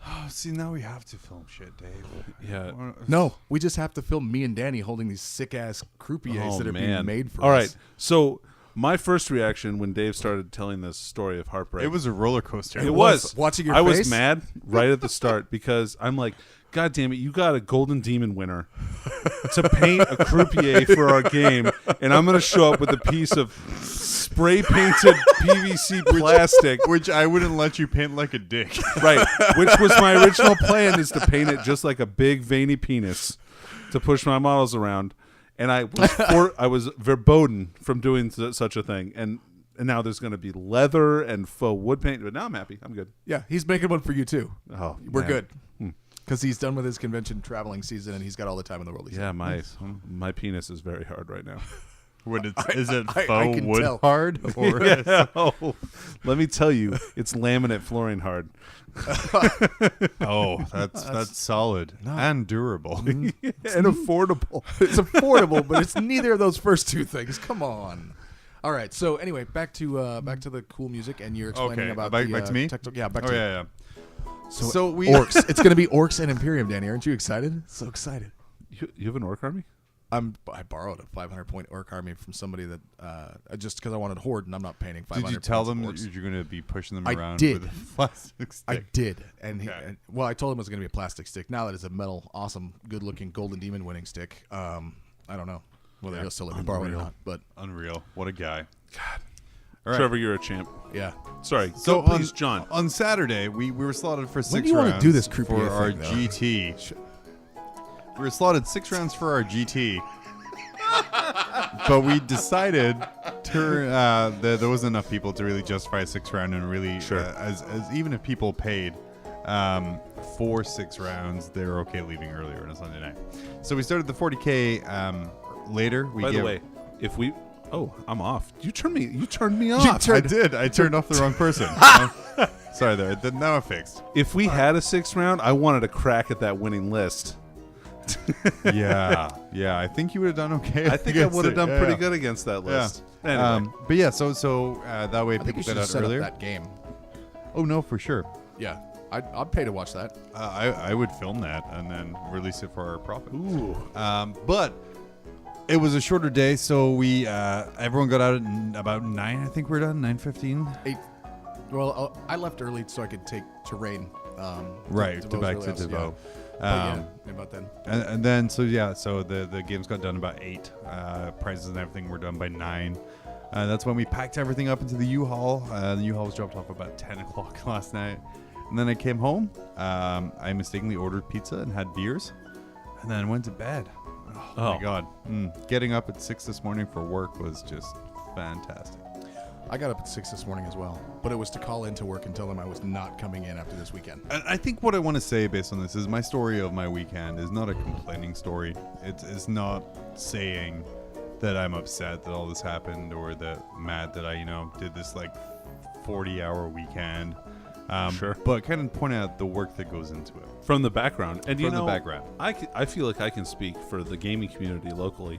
Oh, see, now we have to film shit, Dave. Yeah. No, we just have to film me and Danny holding these sick ass croupiers that are being made for us. All right. So my first reaction when Dave started telling this story of heartbreak, It was a roller coaster. It was watching your I face. was mad right at the start because I'm like, God damn it, you got a Golden Demon winner to paint a croupier for our game, and I'm going to show up with a piece of spray painted PVC plastic. Which I wouldn't let you paint like a dick. Right, which was my original plan, is to paint it just like a big veiny penis to push my models around. And I was verboten from doing such a thing. And now there's going to be leather and faux wood paint. But now I'm happy. I'm good. Yeah, he's making one for you too. Oh, We're man. good. Because he's done with his convention traveling season and he's got all the time in the world. Yeah, my penis is very hard right now. Is it I faux can wood tell. hard? Or Yeah, oh, let me tell you, it's laminate flooring hard. Oh, that's solid and durable. And affordable. It's affordable, but it's neither of those first two things. Come on. All right. So anyway, back to the cool music, and you're explaining Okay, about back the, to me? Yeah, back Oh to yeah, yeah. So, So we orcs. It's going to be orcs and Imperium, Danny. Aren't you excited? So excited. You have an orc army? I borrowed a 500-point orc army from somebody that just because I wanted horde, and I'm not painting 500. Did you tell points of them that orcs. you're going to be pushing them I around did. with a plastic stick? I did, and Okay. well, I told him it was going to be a plastic stick. Now that it's a metal, awesome, good-looking Golden Demon winning stick. I don't know whether Yeah. he'll still let me borrow it or not, but Unreal. What a guy. God. All right. Trevor, you're a champ. yeah. Sorry. So Go, please, John. On Saturday, we were slotted for 6 do you wanna rounds do this croupier for our thing, though? GT. We were slotted 6 rounds for our GT. But we decided there wasn't enough people to really justify a 6 round, and really, Sure. as even if people paid for 6 rounds, they're okay leaving earlier on a Sunday night. So we started the 40K later. By the way, if we... Oh, I'm off. You turned me off. I did. I turned off the wrong person. Sorry there. Now I'm fixed. If we had a 6th round, I wanted a crack at that winning list. Yeah. I think you would have done okay. I think I would have done pretty good against that Yeah. list. Anyway. But yeah, so that way I think people you should get have out set earlier. up that game. Oh no, for sure. Yeah, I'd pay to watch that. I would film that and then release it for our profit. Ooh. But it was a shorter day, so we everyone got out at about 9. I think we're done 9:15. Well, I left early so I could take terrain. Right, to to back Devo's to early Devo. house, yeah. About then. And then so the games got done about 8. Prizes and everything were done by 9. That's when we packed everything up into the U-Haul. The U-Haul was dropped off about 10 o'clock last night. And then I came home. I mistakenly ordered pizza and had beers, and then went to bed. Oh my God. Getting up at 6 this morning for work was just fantastic. I got up at 6 this morning as well, but it was to call into work and tell them I was not coming in after this weekend. And I think what I want to say based on this is my story of my weekend is not a complaining story. It's not saying that I'm upset that all this happened or that mad that I, did this like 40-hour weekend. Sure. But kind of point out the work that goes into it. From the background. And From the background. I feel like I can speak for the gaming community locally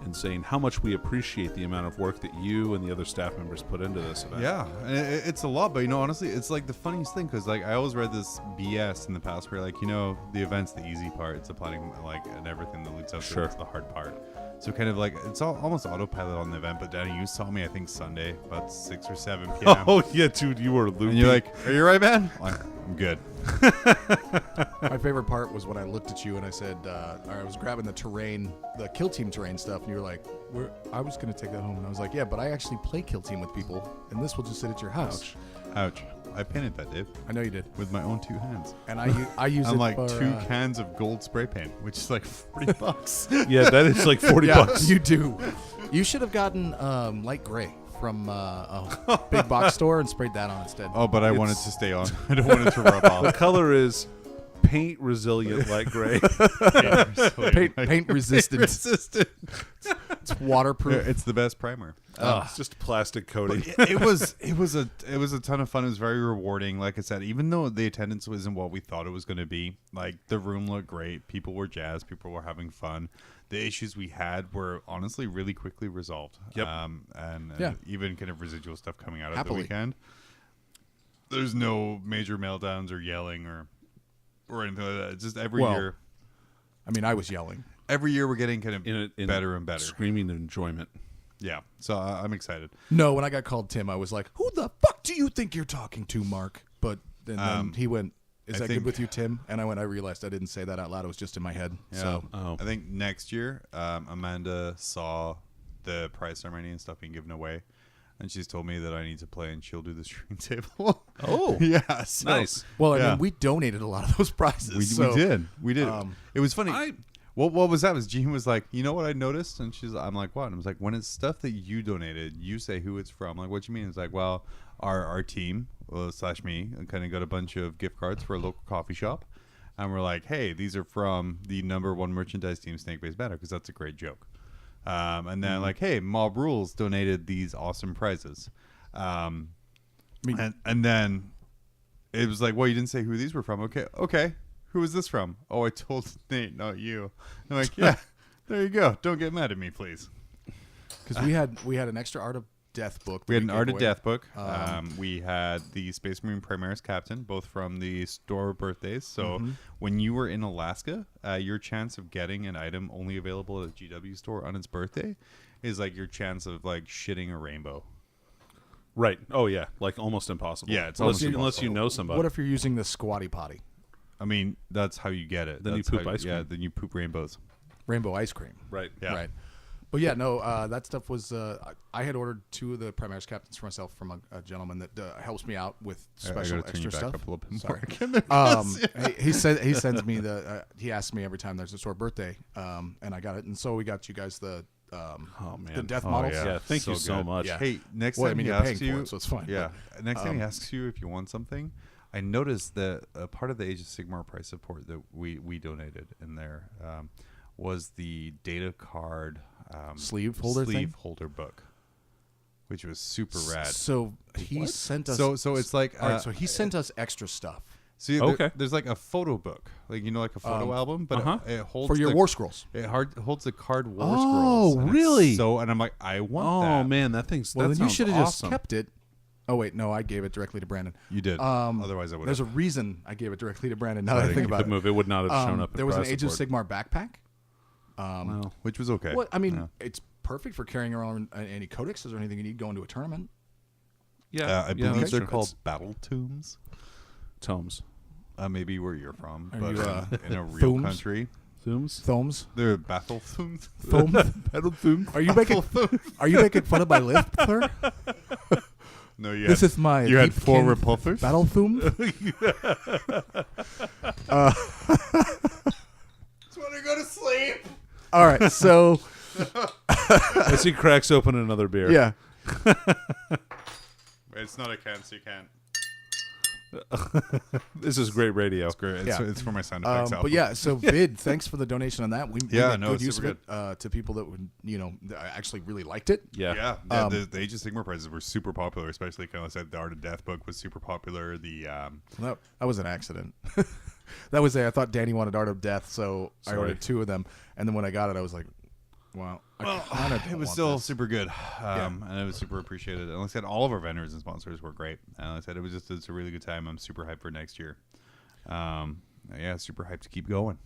in saying how much we appreciate the amount of work that you and the other staff members put into this event. Yeah, it's a lot, but honestly, it's like the funniest thing because like I always read this BS in the past where like the event's the easy part, it's the planning and everything that leads up to it's the hard part. So kind of like it's almost autopilot on the event. But Danny, you saw me I think Sunday about 6 or 7 p.m. Oh yeah, dude, you were loopy. And you're like, "Are you right, man?" I'm good. My favorite part was when I looked at you and I said, I was grabbing the terrain, the Kill Team terrain stuff, and you were like, I was going to take that home. And I was like, yeah, but I actually play Kill Team with people, and this will just sit at your house. Ouch. I painted that, Dave, I know you did. with my own 2 hands. And I use it I'm like for, 2 cans of gold spray paint, which is like $40. Yeah, that is like 40 yeah, bucks. you do. You should have gotten light gray from a big box store and sprayed that on instead. Oh, but I wanted to stay on. I don't want it to rub The off. color is paint resilient light gray. Paint resistant. It's waterproof. It's the best primer. It's just plastic coating. It was a ton of fun. It was very rewarding. Like I said, even though the attendance wasn't what we thought it was going to be, like the room looked great. People were jazzed. People were having fun. The issues we had were honestly really quickly resolved. Yep. And Yeah. even kind of residual stuff coming out of Happily. the weekend. There's no major meltdowns or yelling or or anything like that. It's just every Well, year. I mean, I was yelling. Every year we're getting kind of in better and better. Screaming enjoyment. Yeah. So I'm excited. No, when I got called Tim, I was like, "Who the fuck do you think you're talking to, Mark?" But then he went, "Is that good with you, Tim?" And I realized I didn't say that out loud. It was just in my head. Yeah. So I think next year, Amanda saw the prize ceremony and stuff being given away, and she's told me that I need to play, and she'll do the stream table. Oh, yeah. So, nice. well, I yeah. mean, we donated a lot of those prizes. We did. It was funny. What was that? Was Jean was like, you know what I noticed? And I'm like, what? And I was like, when it's stuff that you donated, you say who it's from. I'm like, what you mean? It's like, well, our team / me kind of got a bunch of gift cards for a local coffee shop, and we're like, hey, these are from the #1 merchandise team, Snake Base Banner, because that's a great joke. And then like, hey, Mob Rules donated these awesome prizes, and then it was like, well, you didn't say who these were from. Okay. Who is this from? Oh, I told Nate, not you. I'm like, yeah, there you go. Don't get mad at me, please. Because we had an extra Art of Death book. We had an Art of Death book. Um, We had the Space Marine Primaris Captain, both from the store birthdays. So when you were in Alaska, your chance of getting an item only available at a GW store on its birthday is like your chance of like shitting a rainbow. Right. Oh yeah. Like almost impossible. Yeah, it's unless almost you know somebody. What if you're using the squatty potty? I mean, that's how you get it. Then you That's poop how- ice cream. Yeah, then you poop rainbows. Rainbow ice cream. Right. Yeah. Right. But yeah, no, that stuff was. I had ordered 2 of the Primaris Captains for myself from a gentleman that helps me out with special I gotta turn you extra back stuff. up a little Sorry. bit more. he sends me the. He asks me every time there's a store birthday, and I got it, and so we got you guys the. Oh man. The death Oh, models. Yeah. Thank you so good. much. Yeah. Hey, next Well, I time mean, he you're paying asks for you, it, so it's fine. Yeah, next time he asks you if you want something, I noticed that part of the Age of Sigmar price support that we donated in there was the data card Sleeve holder thing? holder book, which was super rad. So he sent us. So it's like all right, so he sent us extra stuff so Okay. there's like a photo book, like like a photo album, but it holds for your the, War Scrolls. It holds the card War Oh, Scrolls. and it's really? So and I'm like, I want Oh that. man, that thing's. Well, that then you sounds should have awesome. just kept it. Oh wait, no, I gave it directly to Brandon. You did. Otherwise, I would. There's a reason I gave it directly to Brandon. Now that I think Good about it, move. It would not have shown up. there was an Age of Sigmar backpack. Wow. which was okay. What I mean, Yeah. it's perfect for carrying around any codexes or anything you need going to a tournament. Yeah. I believe that's they're true. called battle tombs. tomes. Maybe where you're from, Are but you, in a real Thooms? country, Thumes. Thomes. they're battle tombs. Thome. Battle Thume. Are you making fun of my lisp, sir? No, you This had, is my. you had Deep 4 King repulsors. Battle Thum. Just want to go to sleep. All right, so As he cracks open another beer. yeah, It's not a can, so you can't. This is great radio. It's great. Yeah. It's for my sound effects album. but yeah, so Vid, thanks for the donation on that. We Yeah, made no, good it's use of super it to people that would, actually really liked it. Yeah. Yeah, the Age of Sigmar prizes were super popular, especially kind of said the Art of Death book was super popular. The That was an accident. That was I thought Danny wanted Art of Death, so I Sorry. ordered 2 of them, and then when I got it, I was like, "Wow, I kind of it was still super good, and it was super appreciated. And like I said, all of our vendors and sponsors were great. And like I said, it's a really good time. I'm super hyped for next year. Yeah, super hyped to keep going.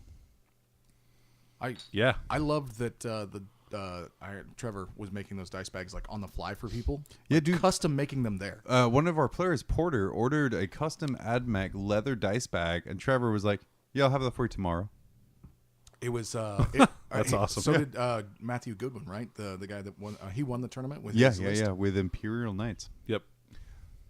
Yeah. I loved that Trevor was making those dice bags like on the fly for people. Yeah, Like, dude. custom making them there. One of our players, Porter, ordered a custom AdMech leather dice bag, and Trevor was like, "Yeah, I'll have that for you tomorrow." It was That's awesome. So did Matthew Goodwin, right? The guy that won. He won the tournament with Yeah, his list. with Imperial Knights. Yep.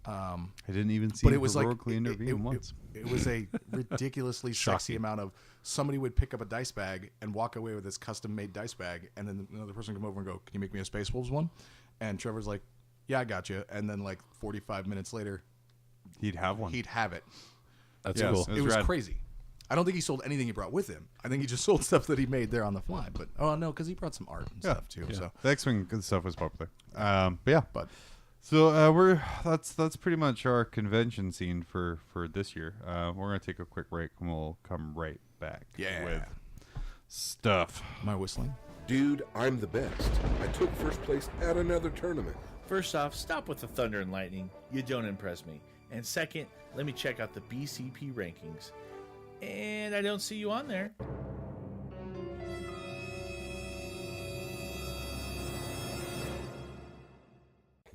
I didn't even see But him it was like heroically intervene once. It was a ridiculously sexy amount of somebody would pick up a dice bag and walk away with this custom made dice bag, and then another person would come over and go, "Can you make me a Space Wolves one?" And Trevor's like, "Yeah, I got you." And then like 45 minutes later, He'd have one. he'd have it. That's Yes. cool. It It was rad. crazy. I don't think he sold anything he brought with him. I think he just sold stuff that he made there on the fly. But no, because he brought some art and stuff too. So The X-Wing good stuff was popular. But yeah, but so that's pretty much our convention scene for this year. We're gonna take a quick break and we'll come right back with stuff. am I whistling? Dude, I'm the best. I took first place at another tournament. First off, stop with the thunder and lightning. You don't impress me. And second, let me check out the BCP rankings. And I don't see you on there.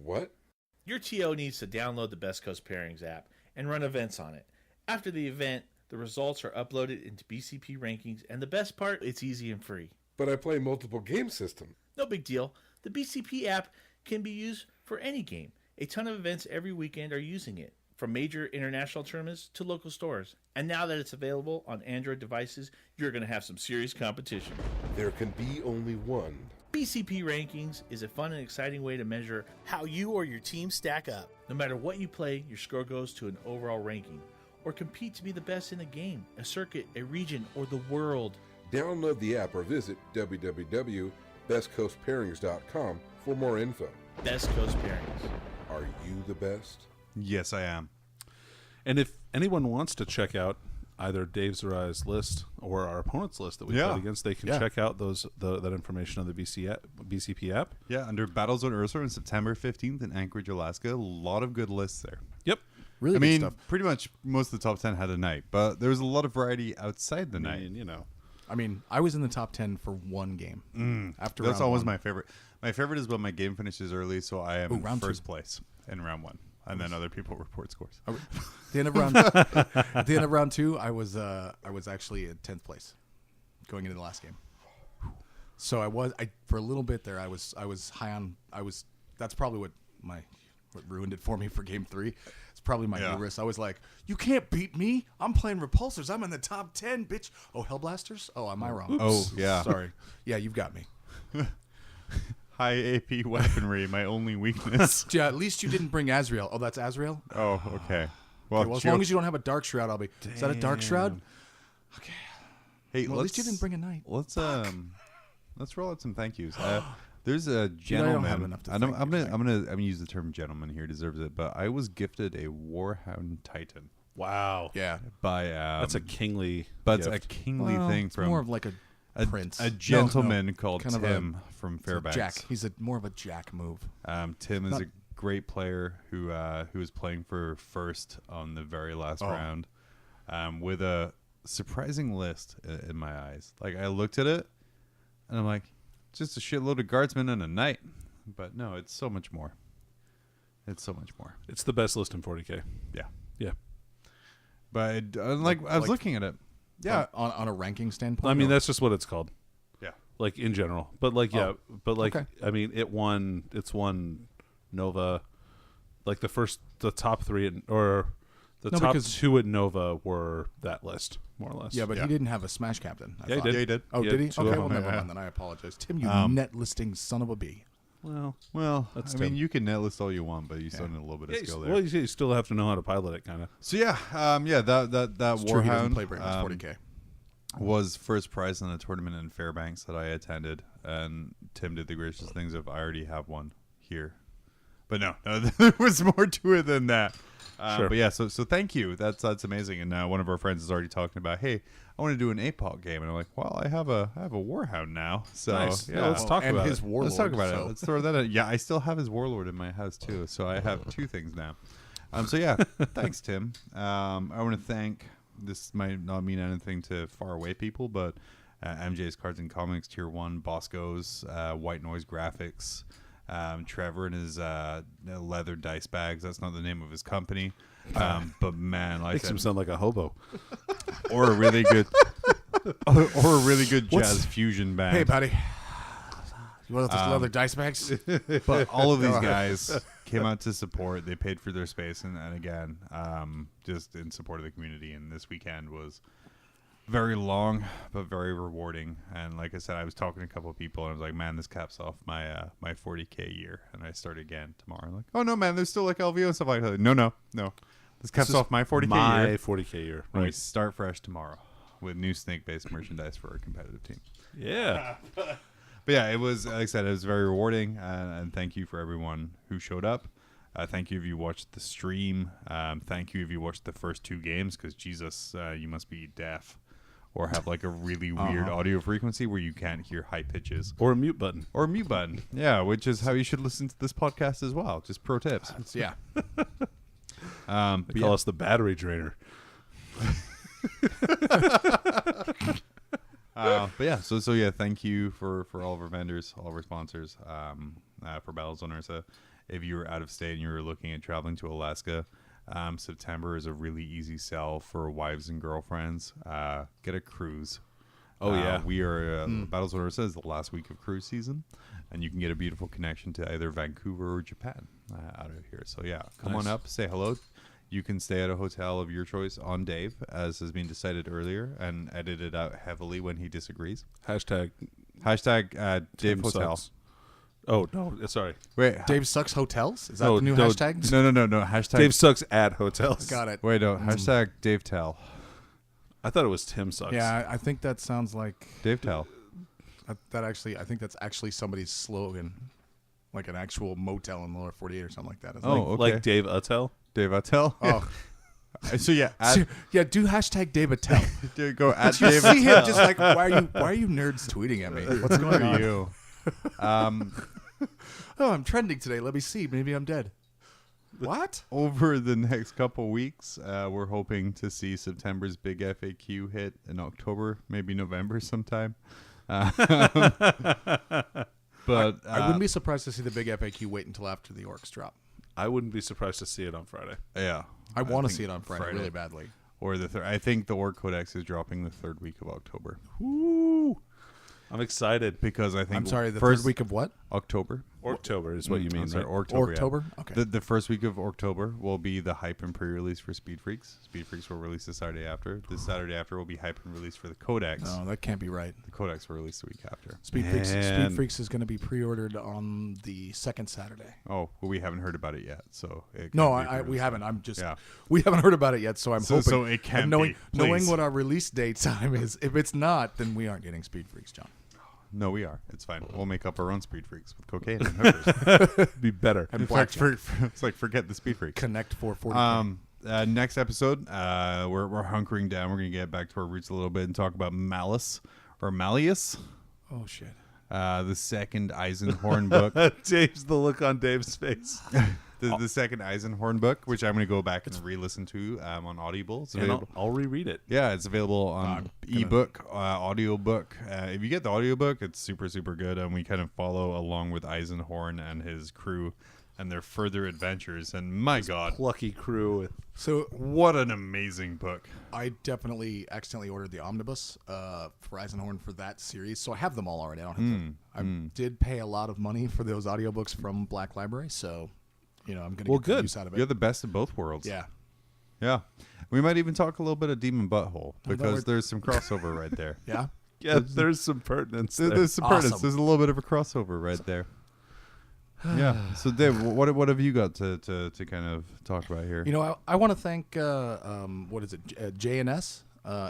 What? Your TO needs to download the Best Coast Pairings app and run events on it. After the event, the results are uploaded into BCP rankings, and the best part, it's easy and free. But I play multiple game systems. No big deal. The BCP app can be used for any game. A ton of events every weekend are using it, from major international tournaments to local stores. And now that it's available on Android devices, you're going to have some serious competition. There can be only one. BCP Rankings is a fun and exciting way to measure how you or your team stack up. No matter what you play, your score goes to an overall ranking, or compete to be the best in a game, a circuit, a region, or the world. Download the app or visit www.bestcoastpairings.com for more info. Best Coast Pairings. Are you the best? Yes, I am. And if anyone wants to check out either Dave Zarai's list or our opponent's list that we played against, they can check out that information on the BCP app. Yeah, under Battles on Ursa on September 15th in Anchorage, Alaska. A lot of good lists there. Yep. Really I good mean, stuff. pretty much most of the top 10 had a night, but there was a lot of variety outside the night. I mean, I was in the top 10 for one game. After That's round always one. my favorite. My favorite is when my game finishes early, so I am in round first two. place in round one, and then other people report scores. At the end of round, at the end of round 2, I was actually in 10th place, going into the last game. So I for a little bit there. I was high on. That's probably what ruined it for me for game 3. It's probably my hubris. I was like, you can't beat me. I'm playing repulsors. I'm in the top 10, bitch. Oh, Hellblasters. Oh, am I wrong? Oh, yeah. Sorry. Yeah, you've got me. High AP weaponry, my only weakness. Yeah, at least you didn't bring Azrael. Oh, that's Azrael? Oh, okay. Well, as long as you don't have a dark shroud, I'll be. Is that a dark shroud? Okay. Hey, Well, at least you didn't bring a knight. Let's roll out some thank yous. There's a I don't gentleman. have enough to I'm thank you, gonna use the term gentleman here. Deserves it, but I was gifted a Warhound Titan Wow. Yeah. by That's a kingly but it's gift. a kingly Well, thing it's from more of like a prince. a gentleman No, called kind of Tim from it's a Fairbanks. Jack. He's more of a Jack move. Tim is Not- a great player who was playing for first on the very last round, with a surprising list in my eyes. Like I looked at it, and I'm like, just a shitload of guardsmen and a knight. But no, it's so much more. It's so much more. It's the best list in 40K. Yeah. Yeah. But I was looking at it. Yeah. On a ranking standpoint. I mean, or- that's just what it's called. Yeah. Like in general. But like, yeah. But like, okay. I mean, it's won Nova. Like the top 3 or the No, top because- 2 at Nova were that list, more or less. Yeah, but he didn't have a Smash Captain. I Yeah, he thought. did. Yeah, he did. Oh, Yeah, did he? 2 Okay, of well, them, never yeah. mind. Then I apologize. Tim, you net listing son of a b. Well, Well, That's I mean, Tim. you can net list all you want, but you still need a little bit of yeah, skill there. well, you still have to know how to pilot it, kind of. So yeah, that It's true, he doesn't Warhound play very much 40K. was first prize in a tournament in Fairbanks that I attended, and Tim did the gracious things of I already have one here, but no, there was more to it than that. Sure. But yeah, so thank you. That's amazing. And one of our friends is already talking about, hey, I want to do an APOC game, and I'm like, well, I have a Warhound now, so Nice. yeah, Yeah, let's talk and about his it. warlord. Let's talk about so. it. Let's throw that in. Yeah, I still have his warlord in my house too, so I have 2 things now. So yeah, thanks, Tim. I want to thank. This might not mean anything to far away people, but MJ's Cards and Comics Tier 1, Bosco's White Noise Graphics, Trevor and his leather dice bags. That's not the name of his company, but man, like Makes him sound like a hobo. or a really good, or a really good jazz fusion band. Hey, buddy. You want those leather dice bags? But all of these guys came out to support. They paid for their space, and again, just in support of the community. And this weekend was very long, but very rewarding. And like I said, I was talking to a couple of people, and I was like, "Man, this caps off my 40K year." And I start again tomorrow. I'm like, "Oh no, man, there's still like LVO and stuff like that." No. This caps off my 40K My year. 40K year. And we Right. start fresh tomorrow with new snake-based merchandise for our competitive team. Yeah. But yeah, it was, like I said, it was very rewarding, and thank you for everyone who showed up. Thank you if you watched the stream. Thank you if you watched the first 2 games, because Jesus, you must be deaf or have like a really weird audio frequency where you can't hear high pitches. Or a mute button. Or a mute button. Yeah, which is how you should listen to this podcast as well. Just pro tips. Yeah. They call us the battery drainer. But yeah, so yeah, thank you for all of our vendors, all of our sponsors, for Battlezone Ursa. If you were out of state and you were looking at traveling to Alaska, September is a really easy sell for wives and girlfriends. Get a cruise. Oh, yeah. We are Battlezone Ursa is the last week of cruise season, and you can get a beautiful connection to either Vancouver or Japan out of here. So yeah, come on up, say hello. You can stay at a hotel of your choice on Dave, as has been decided earlier, and edited out heavily when he disagrees. Hashtag Dave Hotel. sucks. Oh, no. Sorry. Wait, Dave sucks hotels. Is that No, the new no, hashtag? no. Hashtag Dave sucks at hotels. Got it. Wait, no. Hashtag Dave Tell. I thought it was Tim sucks. Yeah, I think that sounds like Dave Tell. that. Actually, I think that's actually somebody's slogan, like an actual motel in the lower 48 or something like that. Isn't Oh, it? okay. Like Dave Attell. Dave Attell. Oh. So yeah, Yeah, do hashtag Dave Attell. go at You Dave see him Attell. just like, why are you nerds tweeting at me? What's going What are on? you? Oh, I'm trending today. Let me see. Maybe I'm dead. What? Over the next couple weeks, we're hoping to see September's big FAQ hit in October, maybe November sometime. But I wouldn't be surprised to see the big FAQ wait until after the orcs drop. I wouldn't be surprised to see it on Friday. yeah, I want to think see it on Friday really badly. Or I think the Orc Codex is dropping the third week of October Woo! I'm excited. because I think I'm sorry, the first third week of what? October. October is what you mean, I'm sorry, right? October. October? Yeah. Okay. The first week of October will be the hype and pre-release for Speed Freaks. Speed Freaks will release the Saturday after. This Saturday after will be hype and release for the Codex. No, that can't be right. The Codex will release the week after. Speed Man. Freaks is going to be pre-ordered on the second Saturday. Oh, well, we haven't heard about it yet, so it No, can't be we pre-released. haven't. I'm just Yeah. we haven't heard about it yet, so I'm hoping. So it can and knowing be, knowing please. what our release date time is. If it's not, then we aren't getting Speed Freaks, John. No, we are. It's fine. We'll make up our own Speed Freaks with cocaine and hookers. Be better. And In fact, blackjack. it's like forget the Speed Freaks. Connect 440. Next episode, we're hunkering down. We're gonna get back to our roots a little bit and talk about Malice or Malleus, Oh shit. the second Eisenhorn book. James, the look on Dave's face. The second Eisenhorn book, which I'm gonna go back and re-listen to on Audible. It's And available. I'll reread it. Yeah, it's available on ebook, audiobook. If you get the audiobook, it's super, super good. And we kind of follow along with Eisenhorn and his crew and their further adventures. And my God, Plucky crew. So what an amazing book. I definitely accidentally ordered the omnibus for Eisenhorn for that series, so I have them all already. I don't have to. I did pay a lot of money for those audiobooks from Black Library, so I'm going to get the use out of it. You're the best of both worlds. Yeah. Yeah. We might even talk a little bit of Demon Butthole because we're- there's some crossover right there. Yeah. Yeah, there's some pertinence there. There's some pertinence. Awesome. There's a little bit of a crossover right there. Yeah. So Dave, what have you got to kind of talk about here? I want to thank what is it, JNS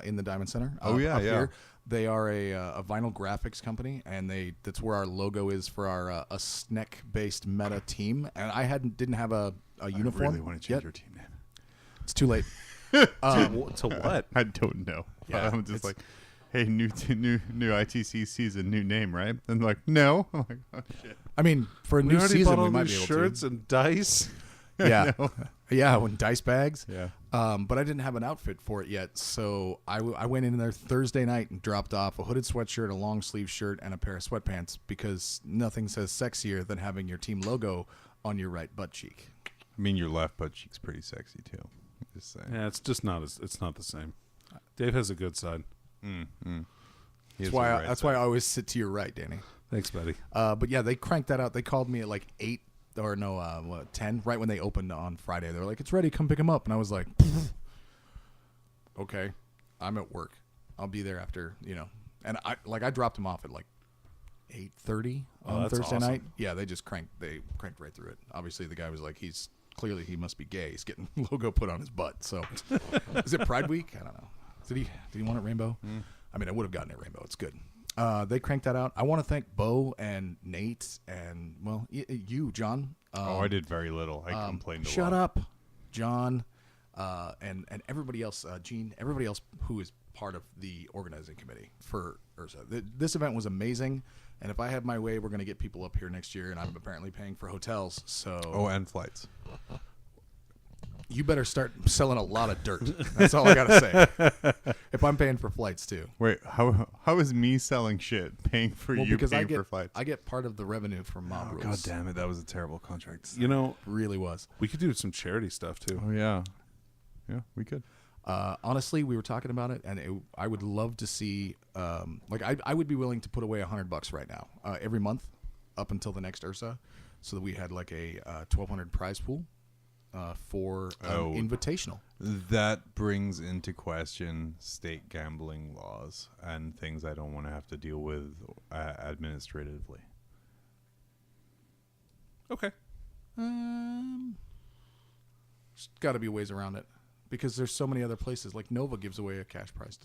in the Diamond Center. Oh, yeah, up yeah. Here. They are a vinyl graphics company, and that's where our logo is for our a SNEC-based meta team. And I didn't have a uniform. I really want to change yet. your team name. It's too late. To what? I don't know. Yeah, I'm just it's- like, hey, new ITC season, new name, right? And like, no. I'm like, oh shit. I mean, for a We new already season, bought all we might these be able shirts to. and dice. Yeah, yeah, when dice bags. Yeah. But I didn't have an outfit for it yet, so I went in there Thursday night and dropped off a hooded sweatshirt, a long sleeve shirt, and a pair of sweatpants because nothing says sexier than having your team logo on your right butt cheek. I mean, your left butt cheek's pretty sexy too. Just saying. Yeah, it's just not it's not the same. Dave has a good side. He has That's why the I, right that's side. why I always sit to your right, Danny. Thanks, buddy. But yeah, they cranked that out. They called me at like 8 or 10 right when they opened on Friday. They were like, "It's ready, come pick him up," and I was like, "Okay, I'm at work. I'll be there after And I dropped him off at like 8:30 on that's Thursday awesome. night. Yeah, they cranked right through it. Obviously, the guy was like, he must be gay. He's getting logo put on his butt. So, is it Pride Week? I don't know. Did he want it rainbow? I mean, I would have gotten it rainbow. It's good. They cranked that out. I want to thank Bo and Nate and you, John. I did very little. I complained a lot. Shut up, John, and everybody else, Gene, everybody else who is part of the organizing committee for Ursa. This event was amazing, and if I have my way, we're going to get people up here next year, and I'm apparently paying for hotels. So Oh, and flights. You better start selling a lot of dirt. That's all I gotta say. If I'm paying for flights too. Wait, how is me selling shit paying for you because paying for flights? I get part of the revenue from Mob Rules. God damn it, that was a terrible contract. You know, Really was. we could do some charity stuff too. Oh yeah, yeah, we could. Honestly, we were talking about it, and I would love to see. I would be willing to put away $100 right now, every month, up until the next Ursa, so that we had like a 1,200 prize pool for invitational. That brings into question state gambling laws and things I don't want to have to deal with administratively. Okay. There's got to be ways around it because there's so many other places. Like Nova gives away a cash prize.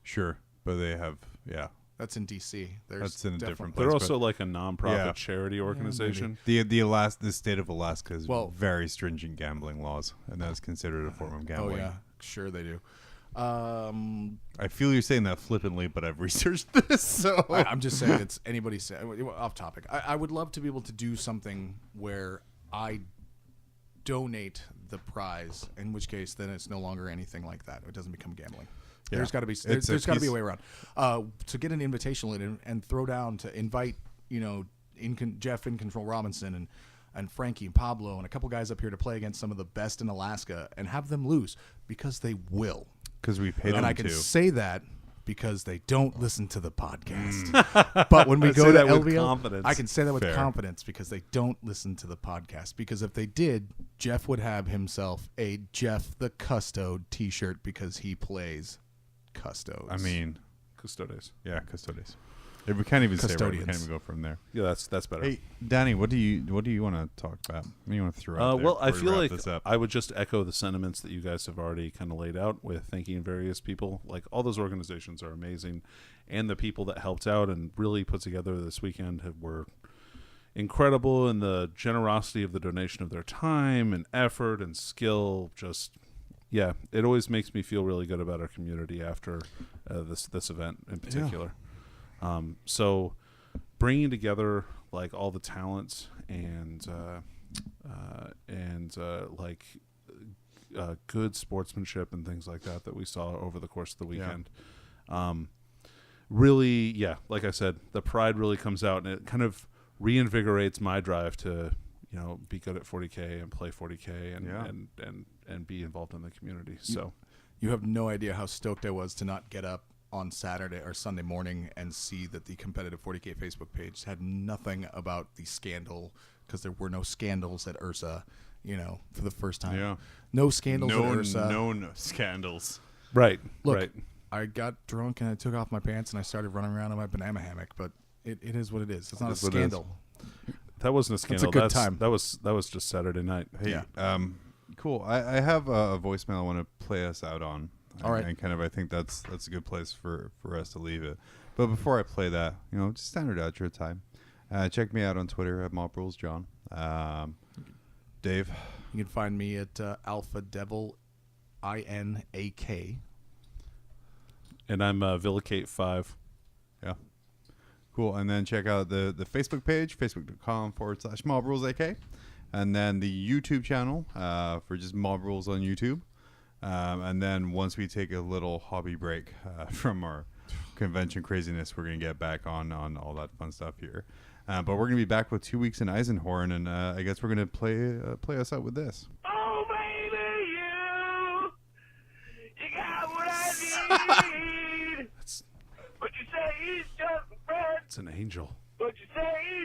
Sure, but they have That's in D.C. That's in a different They're place. also like a nonprofit Yeah. charity organization. The state of Alaska has Well- very stringent gambling laws, and that's considered a form of gambling. Oh yeah, sure they do. I feel you're saying that flippantly, but I've researched this, so I'm just saying it's anybody say off topic. I would love to be able to do something where I donate the prize, in which case then it's no longer anything like that. It doesn't become gambling. Yeah. There's got to be It's a there's got to be a piece- way around to get an invitational in and throw down to invite Jeff in Control Robinson and Frankie and Pablo and a couple guys up here to play against some of the best in Alaska and have them lose because they will. because we pay them And I can to. say that because they don't listen to the podcast. But when we I go say to that with LVO, confidence. I can say that with Fair. confidence because they don't listen to the podcast. Because if they did, Jeff would have himself a Jeff the Custode t-shirt because he plays Custodes. I mean, Custodes. yeah, Custodes. Yeah, we can't even say it right. We Custodians. can't even go from there. Yeah, that's better. Hey, Danny, what do you want to talk about? What do you want to throw out there Well, I before we feel wrap like this up? I would just echo the sentiments that you guys have already kind of laid out with thanking various people. Like all those organizations are amazing, and the people that helped out and really put together this weekend were incredible. And the generosity of the donation of their time and effort and skill, just it always makes me feel really good about our community after this event in particular. So bringing together like all the talents and good sportsmanship and things like that we saw over the course of the weekend. Really, like I said, the pride really comes out, and it kind of reinvigorates my drive to be good at 40K and play 40K and be involved in the community. So you have no idea how stoked I was to not get up on Saturday or Sunday morning and see that the competitive 40K Facebook page had nothing about the scandal, because there were no scandals at Ursa, for the first time. Yeah. No scandals at no Ursa. known scandals. Look, Look, I got drunk and I took off my pants and I started running around in my banana hammock, but it is what it is. It's not a is what it is. scandal. that wasn't a scandal. good time. That was just Saturday night. Hey, Yeah. Cool. I have a voicemail I want to play us out on. All right. And kind of I think that's a good place for us to leave it. But before I play that, just standard outro time. Check me out on Twitter at MobRulesJohn. Dave. You can find me at Alpha Devil INAK. And I'm Villicate5. Yeah. Cool. And then check out the Facebook page, facebook.com/MobRulesAK. And then the YouTube channel for just Mob Rules on YouTube. And then once we take a little hobby break from our convention craziness, we're going to get back on all that fun stuff here. But we're going to be back with 2 weeks in Eisenhorn, and I guess we're going to play us out with this. Oh, baby, you got what I need. But you say he's just a friend. It's an angel. But you say